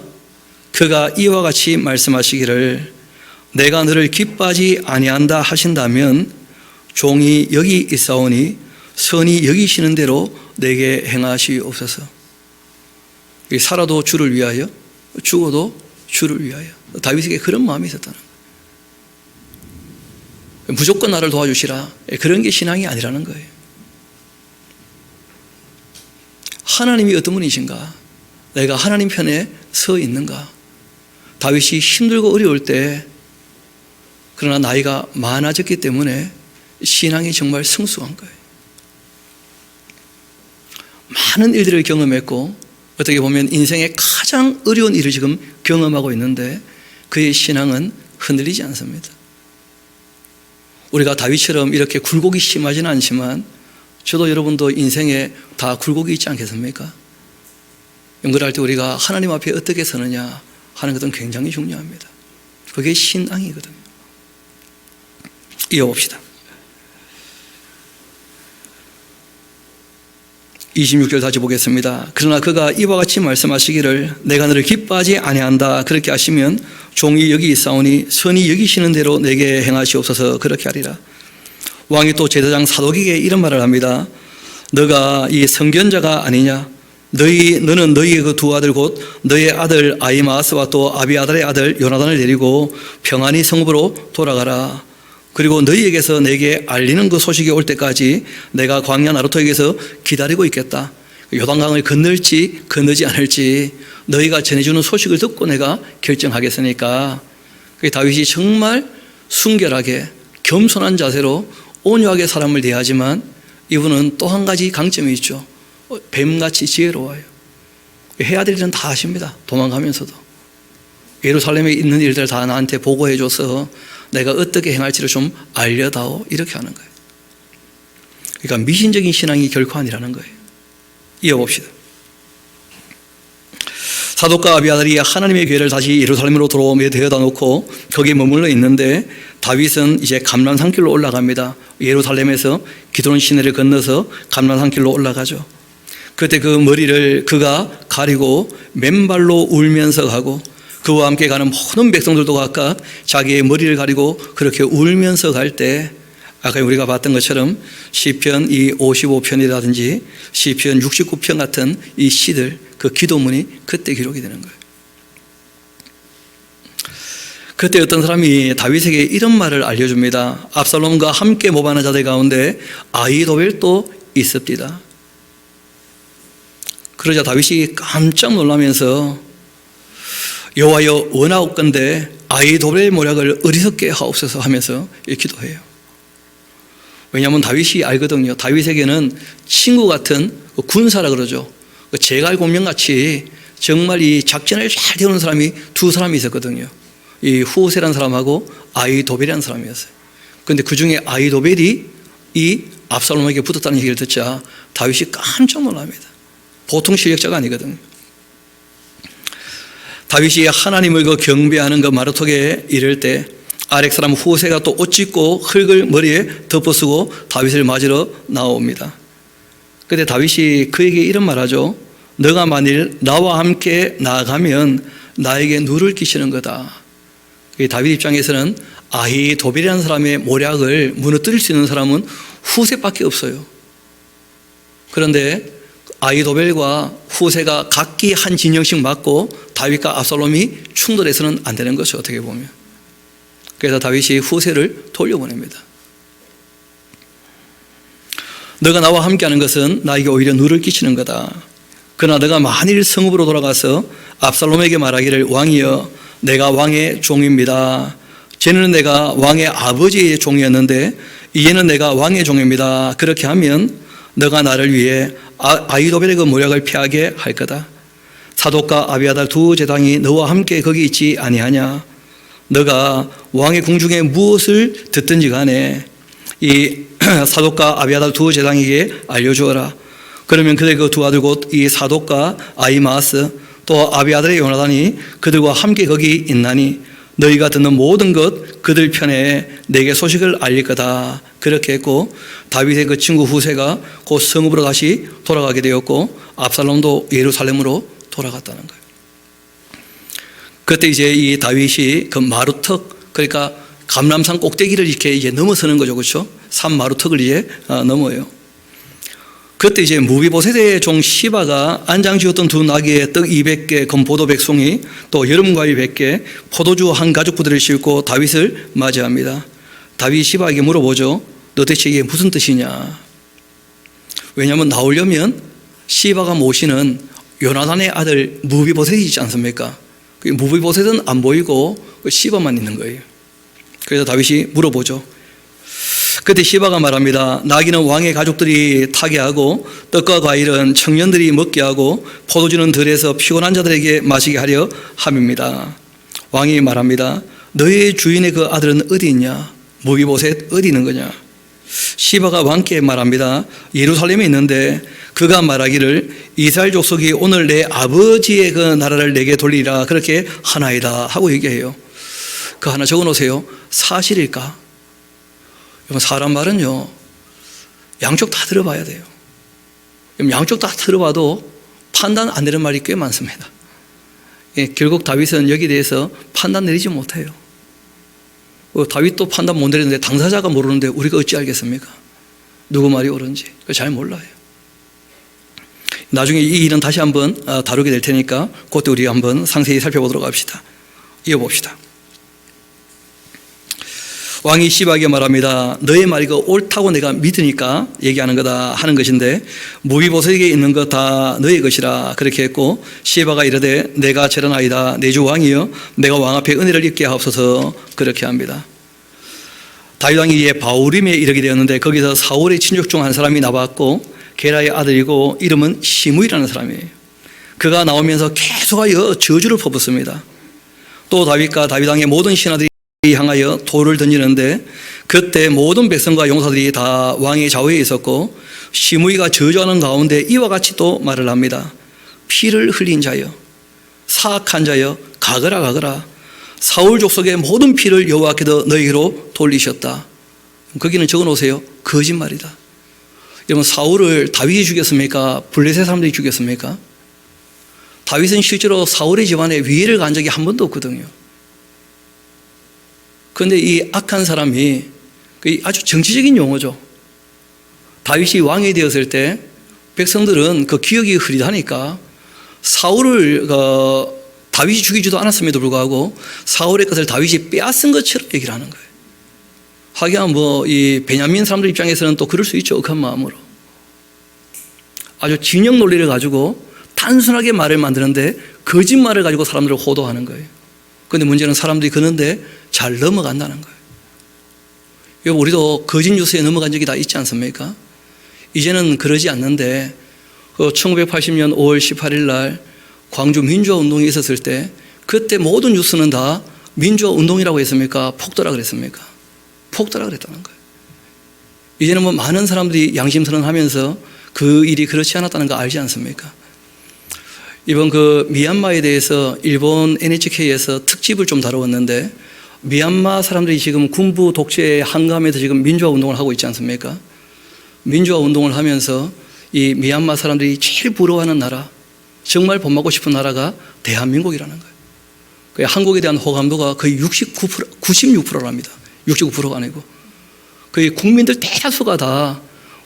그가 이와 같이 말씀하시기를 내가 너를 기뻐하지 아니한다 하신다면 종이 여기 있사오니 선이 여기시는 대로 내게 행하시옵소서. 살아도 주를 위하여, 죽어도 주를 위하여. 다윗에게 그런 마음이 있었다는 거예요. 무조건 나를 도와주시라, 그런 게 신앙이 아니라는 거예요. 하나님이 어떤 분이신가? 내가 하나님 편에 서 있는가? 다윗이 힘들고 어려울 때, 그러나 나이가 많아졌기 때문에 신앙이 정말 성숙한 거예요. 많은 일들을 경험했고, 어떻게 보면 인생의 가장 어려운 일을 지금 경험하고 있는데 그의 신앙은 흔들리지 않습니다. 우리가 다윗처럼 이렇게 굴곡이 심하지는 않지만 저도 여러분도 인생에 다 굴곡이 있지 않겠습니까? 그럴 때 우리가 하나님 앞에 어떻게 서느냐 하는 것은 굉장히 중요합니다. 그게 신앙이거든요. 이어봅시다. 26절 다시 보겠습니다. 그러나 그가 이와 같이 말씀하시기를 내가 너를 기뻐하지 아니한다 그렇게 하시면 종이 여기 있사오니 선이 여기시는 대로 내게 행하시옵소서 그렇게 하리라. 왕이 또 제사장 사독에게 이런 말을 합니다. 너가 이 선견자가 아니냐? 너는 너희의 그 두 아들 곧 너의 아들 아히마아스와 또 아비아달의 아들 요나단을 데리고 평안히 성읍으로 돌아가라. 그리고 너희에게서 내게 알리는 그 소식이 올 때까지 내가 광야 나루토에게서 기다리고 있겠다. 요단강을 건널지 건너지 않을지 너희가 전해주는 소식을 듣고 내가 결정하겠으니까. 다윗이 정말 순결하게 겸손한 자세로 온유하게 사람을 대하지만 이분은 또 한 가지 강점이 있죠. 뱀같이 지혜로워요. 해야 될 일은 다 하십니다. 도망가면서도. 예루살렘에 있는 일들 다 나한테 보고해줘서 내가 어떻게 행할지를 좀 알려다오 이렇게 하는 거예요. 그러니까 미신적인 신앙이 결코 아니라는 거예요. 이어봅시다. 사독과 아비아달이 하나님의 궤를 다시 예루살렘으로 돌아오며 데려다 놓고 거기에 머물러 있는데 다윗은 이제 감람산길로 올라갑니다. 예루살렘에서 기드론 시내를 건너서 감람산길로 올라가죠. 그때 그 머리를 그가 가리고 맨발로 울면서 가고 그와 함께 가는 모든 백성들도 각각 자기의 머리를 가리고 그렇게 울면서 갈 때 아까 우리가 봤던 것처럼 시편 이 55편이라든지 시편 69편 같은 이 시들 그 기도문이 그때 기록이 되는 거예요. 그때 어떤 사람이 다윗에게 이런 말을 알려줍니다. 압살롬과 함께 모반한 자들 가운데 아히도벨도 있습니다. 그러자 다윗이 깜짝 놀라면서 여호와여 원하옵건대 아히도벨의 모략을 어리석게 하옵소서 하면서 기도해요. 왜냐하면 다윗이 알거든요. 다윗에게는 친구 같은 군사라 그러죠. 제갈공명같이 정말 이 작전을 잘 세우는 사람이 두 사람이 있었거든요. 이 후세라는 사람하고 아히도벨이라는 사람이었어요. 그런데 그 중에 아히도벨이 이 압살롬에게 붙었다는 얘기를 듣자 다윗이 깜짝 놀랍니다. 보통 실력자가 아니거든요. 다윗이 하나님을 그 경배하는 그 마루토에 이를 때 아렉 사람 후세가 또 옷 찢고 흙을 머리에 덮어쓰고 다윗을 맞으러 나옵니다. 그때 다윗이 그에게 이런 말하죠. 너가 만일 나와 함께 나아가면 나에게 누를 끼치는 거다. 다윗 입장에서는 아히도벨이라는 사람의 모략을 무너뜨릴 수 있는 사람은 후세밖에 없어요. 그런데 아히도벨과 후세가 각기 한 진영씩 맞고 다윗과 압살롬이 충돌해서는 안 되는 거죠. 어떻게 보면. 그래서 다윗이 후세를 돌려보냅니다. 너가 나와 함께하는 것은 나에게 오히려 누를 끼치는 거다. 그러나 너가 만일 성읍으로 돌아가서 압살롬에게 말하기를 왕이여 내가 왕의 종입니다. 전에는 내가 왕의 아버지의 종이었는데 이제는 내가 왕의 종입니다. 그렇게 하면 너가 나를 위해 아히도벨의 그 모략을 피하게 할 거다. 사독과 아비아달 두 제당이 너와 함께 거기 있지 아니하냐. 너가 왕의 궁중에 무엇을 듣든지 간에 이 사독과 아비아달 두 제당에게 알려주어라. 그러면 그들 그 두 아들 곧 이 사독과 아히마아스 또 아비아달의 요나단이 그들과 함께 거기 있나니 너희가 듣는 모든 것 그들 편에 내게 소식을 알릴 거다. 그렇게 했고 다윗의 그 친구 후세가 곧 성읍으로 다시 돌아가게 되었고 압살롬도 예루살렘으로 돌아갔다는 거예요. 그때 이제 이 다윗이 그 마루턱, 그러니까 감람산 꼭대기를 이렇게 이제 넘어서는 거죠, 그렇죠? 산 마루턱을 이제 넘어요. 그때 이제 무비보셋의 종 시바가 안장 지었던 두 나귀에 떡 200개, 건포도 100송이, 또 여름과일 100개, 포도주 한 가죽 부대를 싣고 다윗을 맞이합니다. 다윗이 시바에게 물어보죠. 너 대체 이게 무슨 뜻이냐? 왜냐하면 나오려면 시바가 모시는 요나단의 아들 무비보셋이 있지 않습니까? 무비보셋은 안 보이고 시바만 있는 거예요. 그래서 다윗이 물어보죠. 그때 시바가 말합니다. 나귀는 왕의 가족들이 타게 하고 떡과 과일은 청년들이 먹게 하고 포도주는 들에서 피곤한 자들에게 마시게 하려 함입니다. 왕이 말합니다. 너의 주인의 그 아들은 어디 있냐? 무비보셋 어디 있는 거냐? 시바가 왕께 말합니다. 예루살렘에 있는데 그가 말하기를 이스라엘 족속이 오늘 내 아버지의 그 나라를 내게 돌리라 그렇게 하나이다 하고 얘기해요. 그 하나 적어놓으세요. 사실일까? 사람 말은요 양쪽 다 들어봐야 돼요. 양쪽 다 들어봐도 판단 안 되는 말이 꽤 많습니다. 결국 다윗은 여기에 대해서 판단 내리지 못해요. 다윗도 판단 못 내리는데 당사자가 모르는데 우리가 어찌 알겠습니까? 누구 말이 옳은지 잘 몰라요. 나중에 이 일은 다시 한번 다루게 될 테니까 그때 우리 한번 상세히 살펴보도록 합시다. 이어봅시다. 왕이 시바에게 말합니다. 너의 말이 그 옳다고 내가 믿으니까 얘기하는 거다 하는 것인데 무비보셋에게 있는 것 다 너의 것이라 그렇게 했고 시바가 이르되 내가 저러나이다 내 주 왕이여 내가 왕 앞에 은혜를 입게 하옵소서 그렇게 합니다. 다윗 왕이 이제 바우림에 이르게 되었는데 거기서 사울의 친족 중 한 사람이 나왔고 게라의 아들이고 이름은 시므이라는 사람이에요. 그가 나오면서 계속하여 저주를 퍼붓습니다. 또 다윗과 다윗 왕의 모든 신하들이 향하여 돌을 던지는데 그때 모든 백성과 용사들이 다 왕의 좌우에 있었고 시므이가 저주하는 가운데 이와 같이 또 말을 합니다. 피를 흘린 자여 사악한 자여 가거라 가거라 사울 족속의 모든 피를 여호와께서 너희로 돌리셨다. 거기는 적어놓으세요. 거짓말이다. 여러분 사울을 다윗이 죽였습니까? 블레셋 사람들이 죽였습니까? 다윗은 실제로 사울의 집안에 위해를 간 적이 한 번도 없거든요. 그런데 이 악한 사람이 아주 정치적인 용어죠. 다윗이 왕이 되었을 때 백성들은 그 기억이 흐릿하니까 사울을 다윗이 죽이지도 않았음에도 불구하고 사울의 것을 다윗이 빼앗은 것처럼 얘기를 하는 거예요. 하기야 이 베냐민 사람들 입장에서는 또 그럴 수 있죠. 억한 마음으로. 아주 진영 논리를 가지고 단순하게 말을 만드는데 거짓말을 가지고 사람들을 호도하는 거예요. 그런데 문제는 사람들이 그런데 잘 넘어간다는 거예요. 여러분 우리도 거짓 뉴스에 넘어간 적이 다 있지 않습니까? 이제는 그러지 않는데 1980년 5월 18일 날 광주 민주화 운동이 있었을 때 그때 모든 뉴스는 다 민주화 운동이라고 했습니까? 폭도라 그랬습니까? 폭도라 그랬다는 거예요. 이제는 많은 사람들이 양심선언하면서 그 일이 그렇지 않았다는 거 알지 않습니까? 이번 미얀마에 대해서 일본 NHK에서 특집을 좀 다루었는데 미얀마 사람들이 지금 군부 독재의 한감에서 지금 민주화 운동을 하고 있지 않습니까? 민주화 운동을 하면서 이 미얀마 사람들이 제일 부러워하는 나라, 정말 본받고 싶은 나라가 대한민국이라는 거예요. 한국에 대한 호감도가 거의 69%, 96%랍니다. 69%가 아니고. 거의 국민들 대다수가 다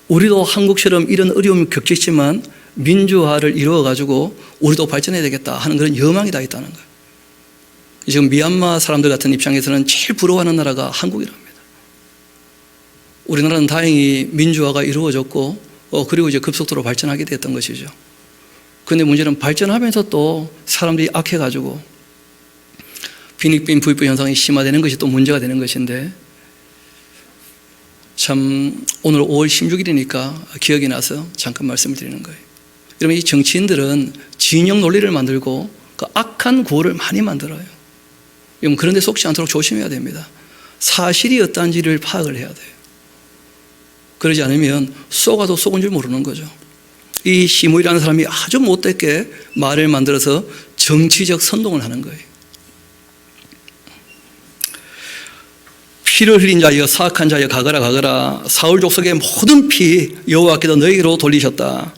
우리도 한국처럼 이런 어려움을 겪겠지만 민주화를 이루어가지고 우리도 발전해야 되겠다 하는 그런 여망이 다 있다는 거예요. 지금 미얀마 사람들 같은 입장에서는 제일 부러워하는 나라가 한국이랍니다. 우리나라는 다행히 민주화가 이루어졌고 그리고 이제 급속도로 발전하게 됐던 것이죠. 그런데 문제는 발전하면서 또 사람들이 악해가지고 빈익빈 부익부 현상이 심화되는 것이 또 문제가 되는 것인데, 참 오늘 5월 16일이니까 기억이 나서 잠깐 말씀을 드리는 거예요. 여러분, 이 정치인들은 진영 논리를 만들고 그 악한 구호를 많이 만들어요. 여러분, 그런 데 속지 않도록 조심해야 됩니다. 사실이 어떠한지를 파악을 해야 돼요. 그러지 않으면 쏘가도 쏘은 줄 모르는 거죠. 이 시무이라는 사람이 아주 못되게 말을 만들어서 정치적 선동을 하는 거예요. 피를 흘린 자여 사악한 자여 가거라. 사울 족속의 모든 피 여호와께서 너에게로 돌리셨다.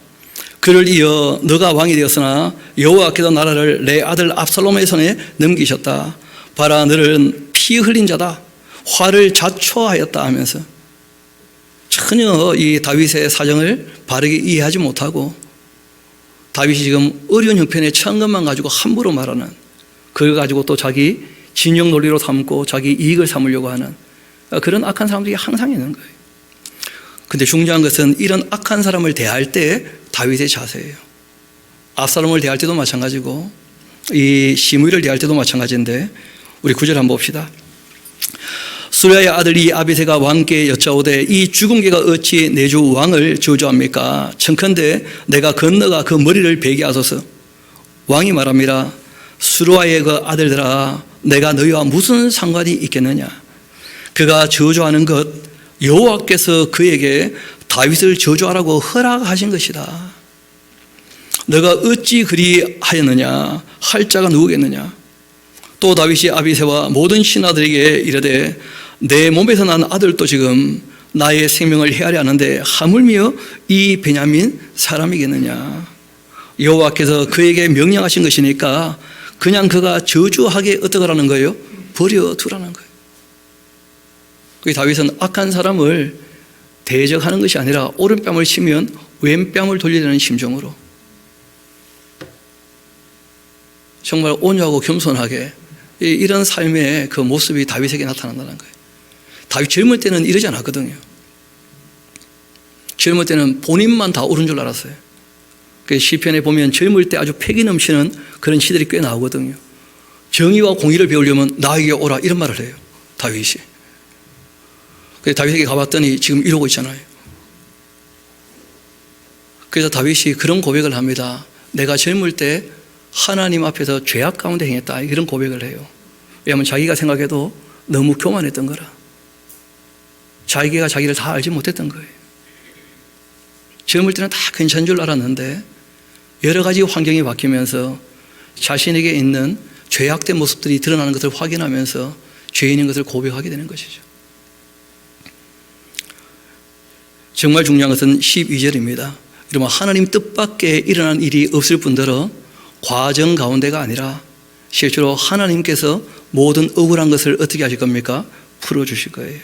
그를 이어 너가 왕이 되었으나 여호와께서 나라를 내 아들 압살롬의 손에 넘기셨다. 봐라, 너는 피 흘린 자다. 화를 자초하였다 하면서 전혀 이 다윗의 사정을 바르게 이해하지 못하고, 다윗이 지금 어려운 형편에 처한 것만 가지고 함부로 말하는, 그걸 가지고 또 자기 진영 논리로 삼고 자기 이익을 삼으려고 하는 그런 악한 사람들이 항상 있는 거예요. 근데 중요한 것은 이런 악한 사람을 대할 때 다윗의 자세예요. 압살롬을 대할 때도 마찬가지고 이 시므이를 대할 때도 마찬가지인데, 우리 9절 한번 봅시다. 수레의 아들 이 아비새가 왕께 여짜오되 이 죽은 개가 어찌 내 주 왕을 저주합니까? 청컨대 내가 건너가 그 머리를 베게 하소서. 왕이 말합니다. 수르와의 그 아들들아, 내가 너희와 무슨 상관이 있겠느냐? 그가 저주하는 것 여호와께서 그에게 다윗을 저주하라고 허락하신 것이다. 너가 어찌 그리 하였느냐? 할 자가 누구겠느냐? 또 다윗이 아비새와 모든 신하들에게 이르되 내 몸에서 난 아들도 지금 나의 생명을 헤아려 하는데 하물며 이 베냐민 사람이겠느냐? 여호와께서 그에게 명령하신 것이니까 그냥 그가 저주하게 어떡하라는 거예요? 버려두라는 거예요. 다윗은 악한 사람을 대적하는 것이 아니라 오른뺨을 치면 왼뺨을 돌리려는 심정으로 정말 온유하고 겸손하게 이런 삶의 그 모습이 다윗에게 나타난다는 거예요. 다윗 젊을 때는 이러지 않았거든요. 젊을 때는 본인만 다 옳은 줄 알았어요. 시편에 보면 젊을 때 아주 패기 넘치는 그런 시들이 꽤 나오거든요. 정의와 공의를 배우려면 나에게 오라, 이런 말을 해요, 다윗이. 그래서 다윗에게 가봤더니 지금 이러고 있잖아요. 그래서 다윗이 그런 고백을 합니다. 내가 젊을 때 하나님 앞에서 죄악 가운데 행했다, 이런 고백을 해요. 왜냐하면 자기가 생각해도 너무 교만했던 거라. 자기가 자기를 다 알지 못했던 거예요. 젊을 때는 다 괜찮은 줄 알았는데 여러 가지 환경이 바뀌면서 자신에게 있는 죄악된 모습들이 드러나는 것을 확인하면서 죄인인 것을 고백하게 되는 것이죠. 정말 중요한 것은 12절입니다. 여러분, 하나님 뜻밖에 일어난 일이 없을 뿐더러 과정 가운데가 아니라 실제로 하나님께서 모든 억울한 것을 어떻게 하실 겁니까? 풀어주실 거예요.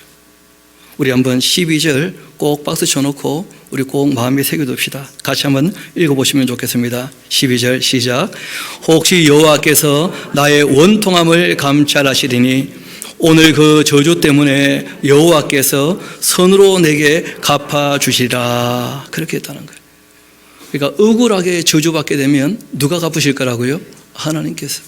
우리 한번 12절 꼭 박스 쳐놓고 우리 꼭 마음에 새겨둡시다. 같이 한번 읽어보시면 좋겠습니다. 12절 시작. 혹시 여호와께서 나의 원통함을 감찰하시리니 오늘 그 저주 때문에 여호와께서 선으로 내게 갚아주시리라. 그렇게 했다는 거예요. 그러니까 억울하게 저주받게 되면 누가 갚으실 거라고요? 하나님께서.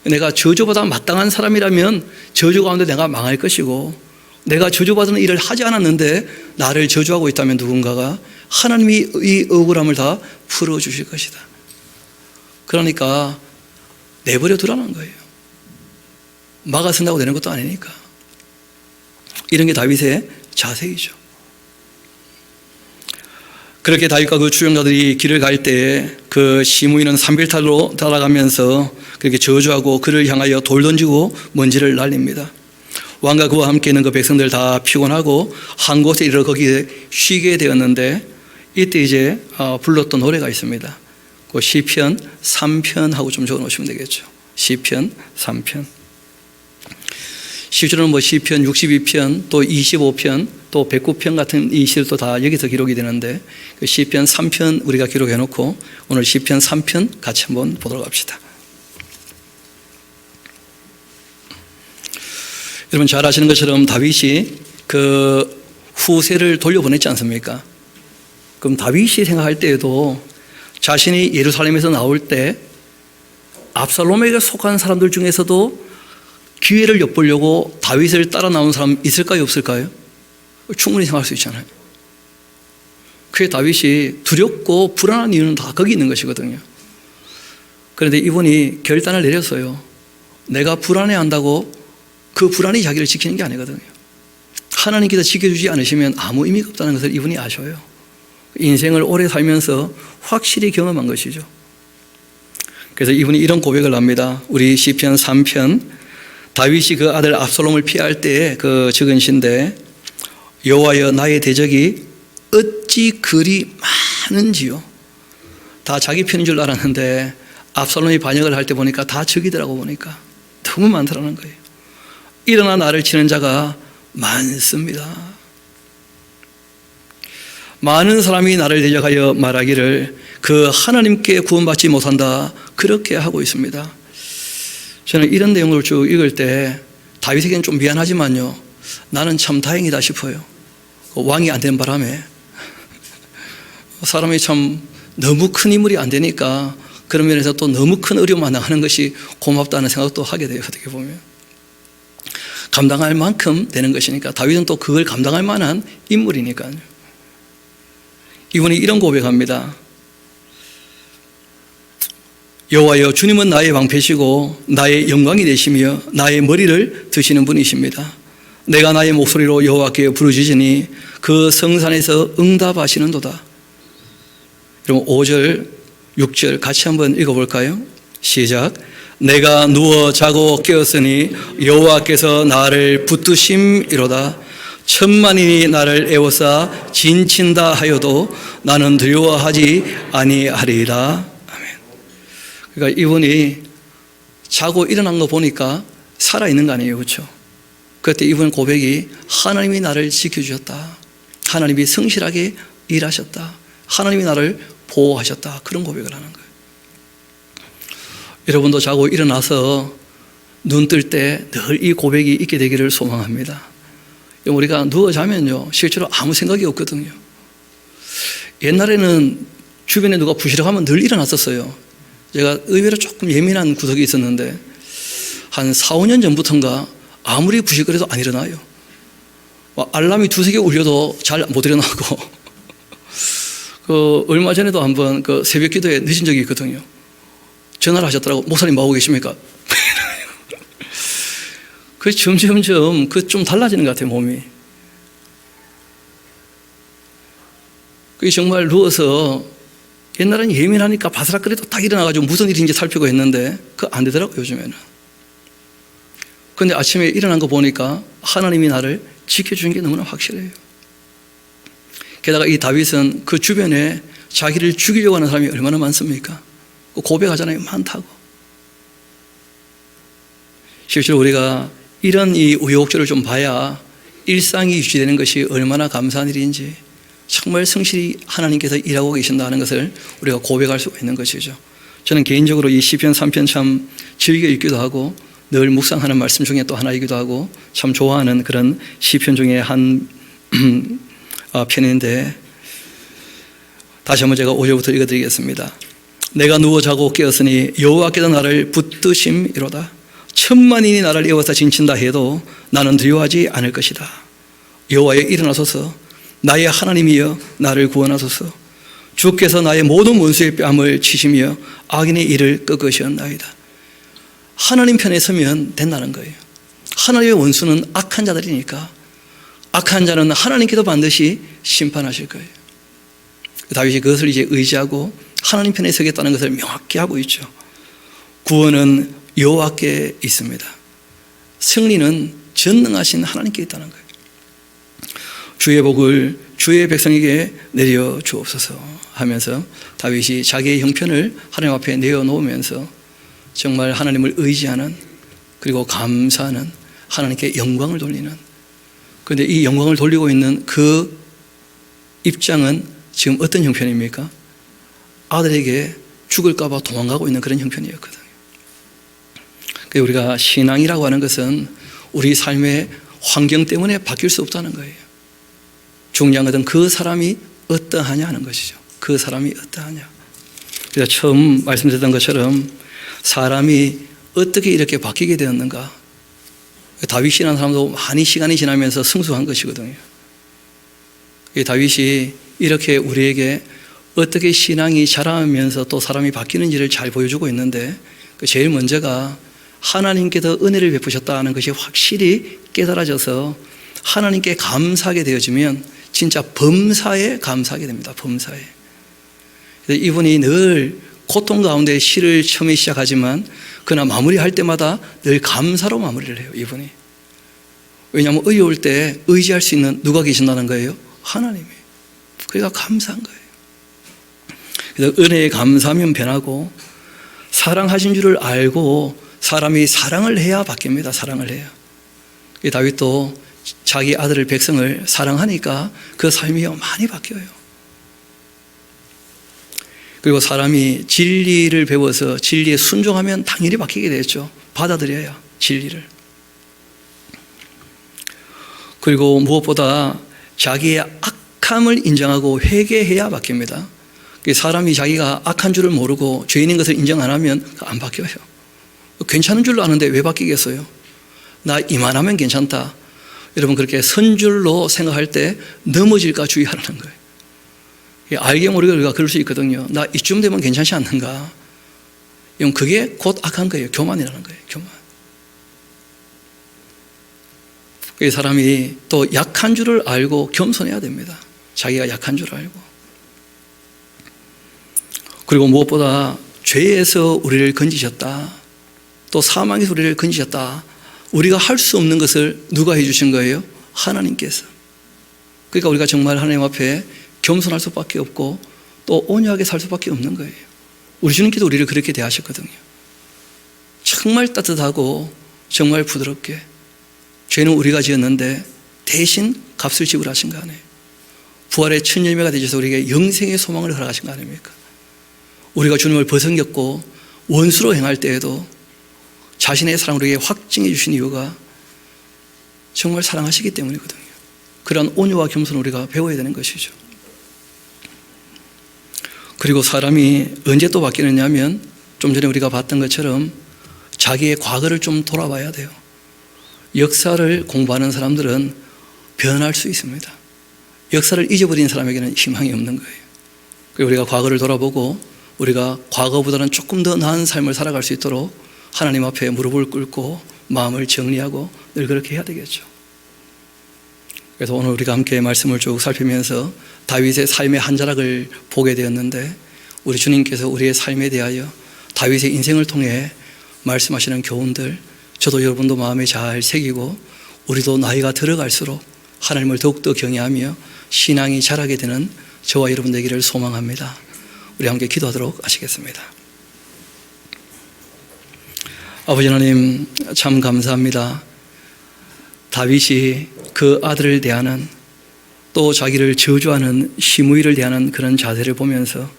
내가 저주받아 마땅한 사람이라면 저주 가운데 내가 망할 것이고, 내가 저주받은 일을 하지 않았는데 나를 저주하고 있다면 누군가가 하나님이 이 억울함을 다 풀어주실 것이다. 그러니까 내버려 두라는 거예요. 막아선다고 되는 것도 아니니까. 이런 게 다윗의 자세이죠. 그렇게 다윗과 그 추종자들이 길을 갈 때 그 시므이는 산빌탈로 따라가면서 그렇게 저주하고 그를 향하여 돌 던지고 먼지를 날립니다. 왕과 그와 함께 있는 그 백성들 다 피곤하고 한 곳에 이르러 거기에 쉬게 되었는데, 이때 이제 불렀던 노래가 있습니다. 그 시편 3편하고 좀 적어 놓으시면 되겠죠. 시편 3편. 실제로는 뭐 시편 62편, 또 25편, 또 109편 같은 이 시들도 다 여기서 기록이 되는데, 그 시편 3편 우리가 기록해 놓고 오늘 시편 3편 같이 한번 보도록 합시다. 여러분 잘 아시는 것처럼 다윗이 그 후세를 돌려보냈지 않습니까? 그럼 다윗이 생각할 때에도 자신이 예루살렘에서 나올 때 압살롬에게 속한 사람들 중에서도 기회를 엿보려고 다윗을 따라 나온 사람 있을까요, 없을까요? 충분히 생각할 수 있잖아요. 그게 다윗이 두렵고 불안한 이유는 다 거기 있는 것이거든요. 그런데 이분이 결단을 내렸어요. 내가 불안해한다고 그 불안이 자기를 지키는 게 아니거든요. 하나님께서 지켜주지 않으시면 아무 의미가 없다는 것을 이분이 아셔요. 인생을 오래 살면서 확실히 경험한 것이죠. 그래서 이분이 이런 고백을 합니다. 우리 시편 3편, 다윗이 그 아들 압살롬을 피할 때에 그 적은 시인데, 여호와여 나의 대적이 어찌 그리 많은지요. 다 자기 편인 줄 알았는데 압살롬이 반역을 할 때 보니까 다 적이더라고. 보니까 너무 많더라는 거예요. 일어나 나를 치는 자가 많습니다. 많은 사람이 나를 대적하여 말하기를 그 하나님께 구원받지 못한다, 그렇게 하고 있습니다. 저는 이런 내용을 쭉 읽을 때 다윗에게는 좀 미안하지만요, 나는 참 다행이다 싶어요. 왕이 안 된 바람에 사람이 참 너무 큰 인물이 안 되니까 그런 면에서 또 너무 큰 어려움만 당하는 것이 고맙다는 생각도 하게 돼요. 어떻게 보면 감당할 만큼 되는 것이니까, 다윗은 또 그걸 감당할 만한 인물이니까요. 이분이 이런 고백합니다. 여호와여 주님은 나의 방패시고 나의 영광이 되시며 나의 머리를 드시는 분이십니다. 내가 나의 목소리로 여호와께 부르짖으니 그 성산에서 응답하시는도다. 여러분 5절 6절 같이 한번 읽어볼까요? 시작. 내가 누워 자고 깨었으니 여호와께서 나를 붙드심이로다. 천만인이 나를 애워싸 진친다 하여도 나는 두려워하지 아니하리이다. 아멘. 그러니까 이분이 자고 일어난 거 보니까 살아있는 거 아니에요, 그렇죠? 그때 이분 고백이 하나님이 나를 지켜주셨다, 하나님이 성실하게 일하셨다, 하나님이 나를 보호하셨다, 그런 고백을 하는 거예요. 여러분도 자고 일어나서 눈 뜰 때 늘 이 고백이 있게 되기를 소망합니다. 우리가 누워 자면요 실제로 아무 생각이 없거든요. 옛날에는 주변에 누가 부시럭하면 늘 일어났었어요. 제가 의외로 조금 예민한 구석이 있었는데 한 4, 5년 전부터인가 아무리 부시거려도 안 일어나요. 알람이 2-3개 울려도 잘 못 일어나고 얼마 전에도 한번 새벽 기도에 늦은 적이 있거든요. 전화를 하셨더라고. 목사님 뭐 하고 계십니까? 그 점점점 좀 달라지는 것 같아요, 몸이. 그게 정말 누워서 옛날에는 예민하니까 바스락거려도 딱 일어나가지고 무슨 일인지 살피고 했는데 그거 안 되더라고요, 요즘에는. 그런데 아침에 일어난 거 보니까 하나님이 나를 지켜주는 게 너무나 확실해요. 게다가 이 다윗은 그 주변에 자기를 죽이려고 하는 사람이 얼마나 많습니까? 고백하잖아요, 많다고. 실제로 우리가 이런 이 우여곡절을 좀 봐야 일상이 유지되는 것이 얼마나 감사한 일인지, 정말 성실히 하나님께서 일하고 계신다는 것을 우리가 고백할 수가 있는 것이죠. 저는 개인적으로 이 시편 3편 참 즐겨 읽기도 하고 늘 묵상하는 말씀 중에 또 하나이기도 하고 참 좋아하는 그런 시편 중에 한 편인데, 다시 한번 제가 5절부터 읽어드리겠습니다. 내가 누워 자고 깨었으니 여호와께서 나를 붙드심이로다. 천만인이 나를 애워싸 진친다 해도 나는 두려워하지 않을 것이다. 여호와여 일어나소서. 나의 하나님이여 나를 구원하소서. 주께서 나의 모든 원수의 뺨을 치시며 악인의 일을 꺾으셨나이다. 하나님 편에 서면 된다는 거예요. 하나님의 원수는 악한 자들이니까 악한 자는 하나님께서 반드시 심판하실 거예요. 다윗이 그것을 이제 의지하고 하나님 편에 서겠다는 것을 명확히 하고 있죠. 구원은 여호와께 있습니다. 승리는 전능하신 하나님께 있다는 거예요. 주의 복을 주의 백성에게 내려 주옵소서 하면서 다윗이 자기의 형편을 하나님 앞에 내어놓으면서 정말 하나님을 의지하는, 그리고 감사하는, 하나님께 영광을 돌리는, 그런데 이 영광을 돌리고 있는 그 입장은 지금 어떤 형편입니까? 아들에게 죽을까 봐 도망가고 있는 그런 형편이었거든요. 우리가 신앙이라고 하는 것은 우리 삶의 환경 때문에 바뀔 수 없다는 거예요. 중요한 것은 그 사람이 어떠하냐 하는 것이죠. 그 사람이 어떠하냐. 그래서 처음 말씀드렸던 것처럼 사람이 어떻게 이렇게 바뀌게 되었는가. 다윗이라는 사람도 많이 시간이 지나면서 성숙한 것이거든요. 다윗이 이렇게 우리에게 어떻게 신앙이 자라면서 또 사람이 바뀌는지를 잘 보여주고 있는데, 제일 먼저가 하나님께서 은혜를 베푸셨다는 것이 확실히 깨달아져서 하나님께 감사하게 되어지면 진짜 범사에 감사하게 됩니다. 범사에. 이분이 늘 고통 가운데 시를 처음에 시작하지만 그러나 마무리할 때마다 늘 감사로 마무리를 해요. 이분이. 왜냐하면 어려울 때 의지할 수 있는 누가 계신다는 거예요? 하나님이. 그러니까 감사한 거예요. 그래서 은혜에 감사하면 변하고, 사랑하신 줄을 알고 사람이 사랑을 해야 바뀝니다. 사랑을 해야. 다윗도 자기 아들을, 백성을 사랑하니까 그 삶이 많이 바뀌어요. 그리고 사람이 진리를 배워서 진리에 순종하면 당연히 바뀌게 되겠죠. 받아들여야 진리를. 그리고 무엇보다 자기의 악함을 인정하고 회개해야 바뀝니다. 사람이 자기가 악한 줄을 모르고 죄인인 것을 인정 안 하면 안 바뀌어요. 괜찮은 줄로 아는데 왜 바뀌겠어요? 나 이만하면 괜찮다. 여러분, 그렇게 선줄로 생각할 때 넘어질까 주의하라는 거예요. 알게 모르게 우리가 그럴 수 있거든요. 나 이쯤 되면 괜찮지 않는가. 그게 곧 악한 거예요. 교만이라는 거예요. 교만. 이 사람이 또 약한 줄을 알고 겸손해야 됩니다. 자기가 약한 줄 알고. 그리고 무엇보다 죄에서 우리를 건지셨다. 또 사망에서 우리를 건지셨다. 우리가 할 수 없는 것을 누가 해주신 거예요? 하나님께서. 그러니까 우리가 정말 하나님 앞에 겸손할 수밖에 없고 또 온유하게 살 수밖에 없는 거예요. 우리 주님께서 우리를 그렇게 대하셨거든요. 정말 따뜻하고 정말 부드럽게. 죄는 우리가 지었는데 대신 값을 지불하신 거 아니에요. 부활의 첫 열매가 되셔서 우리에게 영생의 소망을 허락하신 거 아닙니까? 우리가 주님을 버성겼고 원수로 행할 때에도 자신의 사랑을 우리에게 확증해 주신 이유가 정말 사랑하시기 때문이거든요. 그런 온유와 겸손을 우리가 배워야 되는 것이죠. 그리고 사람이 언제 또 바뀌느냐 하면 좀 전에 우리가 봤던 것처럼 자기의 과거를 좀 돌아봐야 돼요. 역사를 공부하는 사람들은 변할 수 있습니다. 역사를 잊어버린 사람에게는 희망이 없는 거예요. 그리고 우리가 과거를 돌아보고 우리가 과거보다는 조금 더 나은 삶을 살아갈 수 있도록 하나님 앞에 무릎을 꿇고 마음을 정리하고 늘 그렇게 해야 되겠죠. 그래서 오늘 우리가 함께 말씀을 쭉 살피면서 다윗의 삶의 한 자락을 보게 되었는데, 우리 주님께서 우리의 삶에 대하여 다윗의 인생을 통해 말씀하시는 교훈들, 저도 여러분도 마음에 잘 새기고 우리도 나이가 들어갈수록 하나님을 더욱더 경외하며 신앙이 자라게 되는 저와 여러분 되기를 소망합니다. 우리 함께 기도하도록 하시겠습니다. 아버지 하나님, 참 감사합니다. 다윗이 그 아들을 대하는, 또 자기를 저주하는 시므이를 대하는 그런 자세를 보면서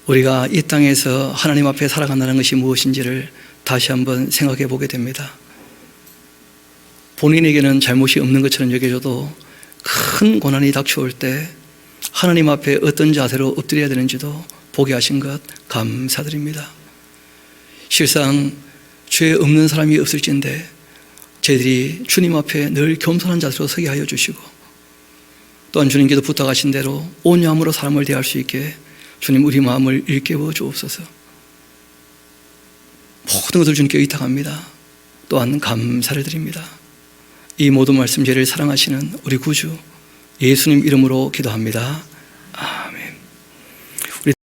우리가 이 땅에서 하나님 앞에 살아간다는 것이 무엇인지를 다시 한번 생각해 보게 됩니다. 본인에게는 잘못이 없는 것처럼 여겨져도 큰 고난이 닥쳐올 때 하나님 앞에 어떤 자세로 엎드려야 되는지도 보게 하신 것 감사드립니다. 실상 죄 없는 사람이 없을진데 저희들이 주님 앞에 늘 겸손한 자세로 서게 하여 주시고, 또한 주님께서 부탁하신 대로 온유함으로 사람을 대할 수 있게 주님 우리 마음을 일깨워 주옵소서. 모든 것을 주님께 의탁합니다. 또한 감사를 드립니다. 이 모든 말씀 저희를 사랑하시는 우리 구주 예수님 이름으로 기도합니다.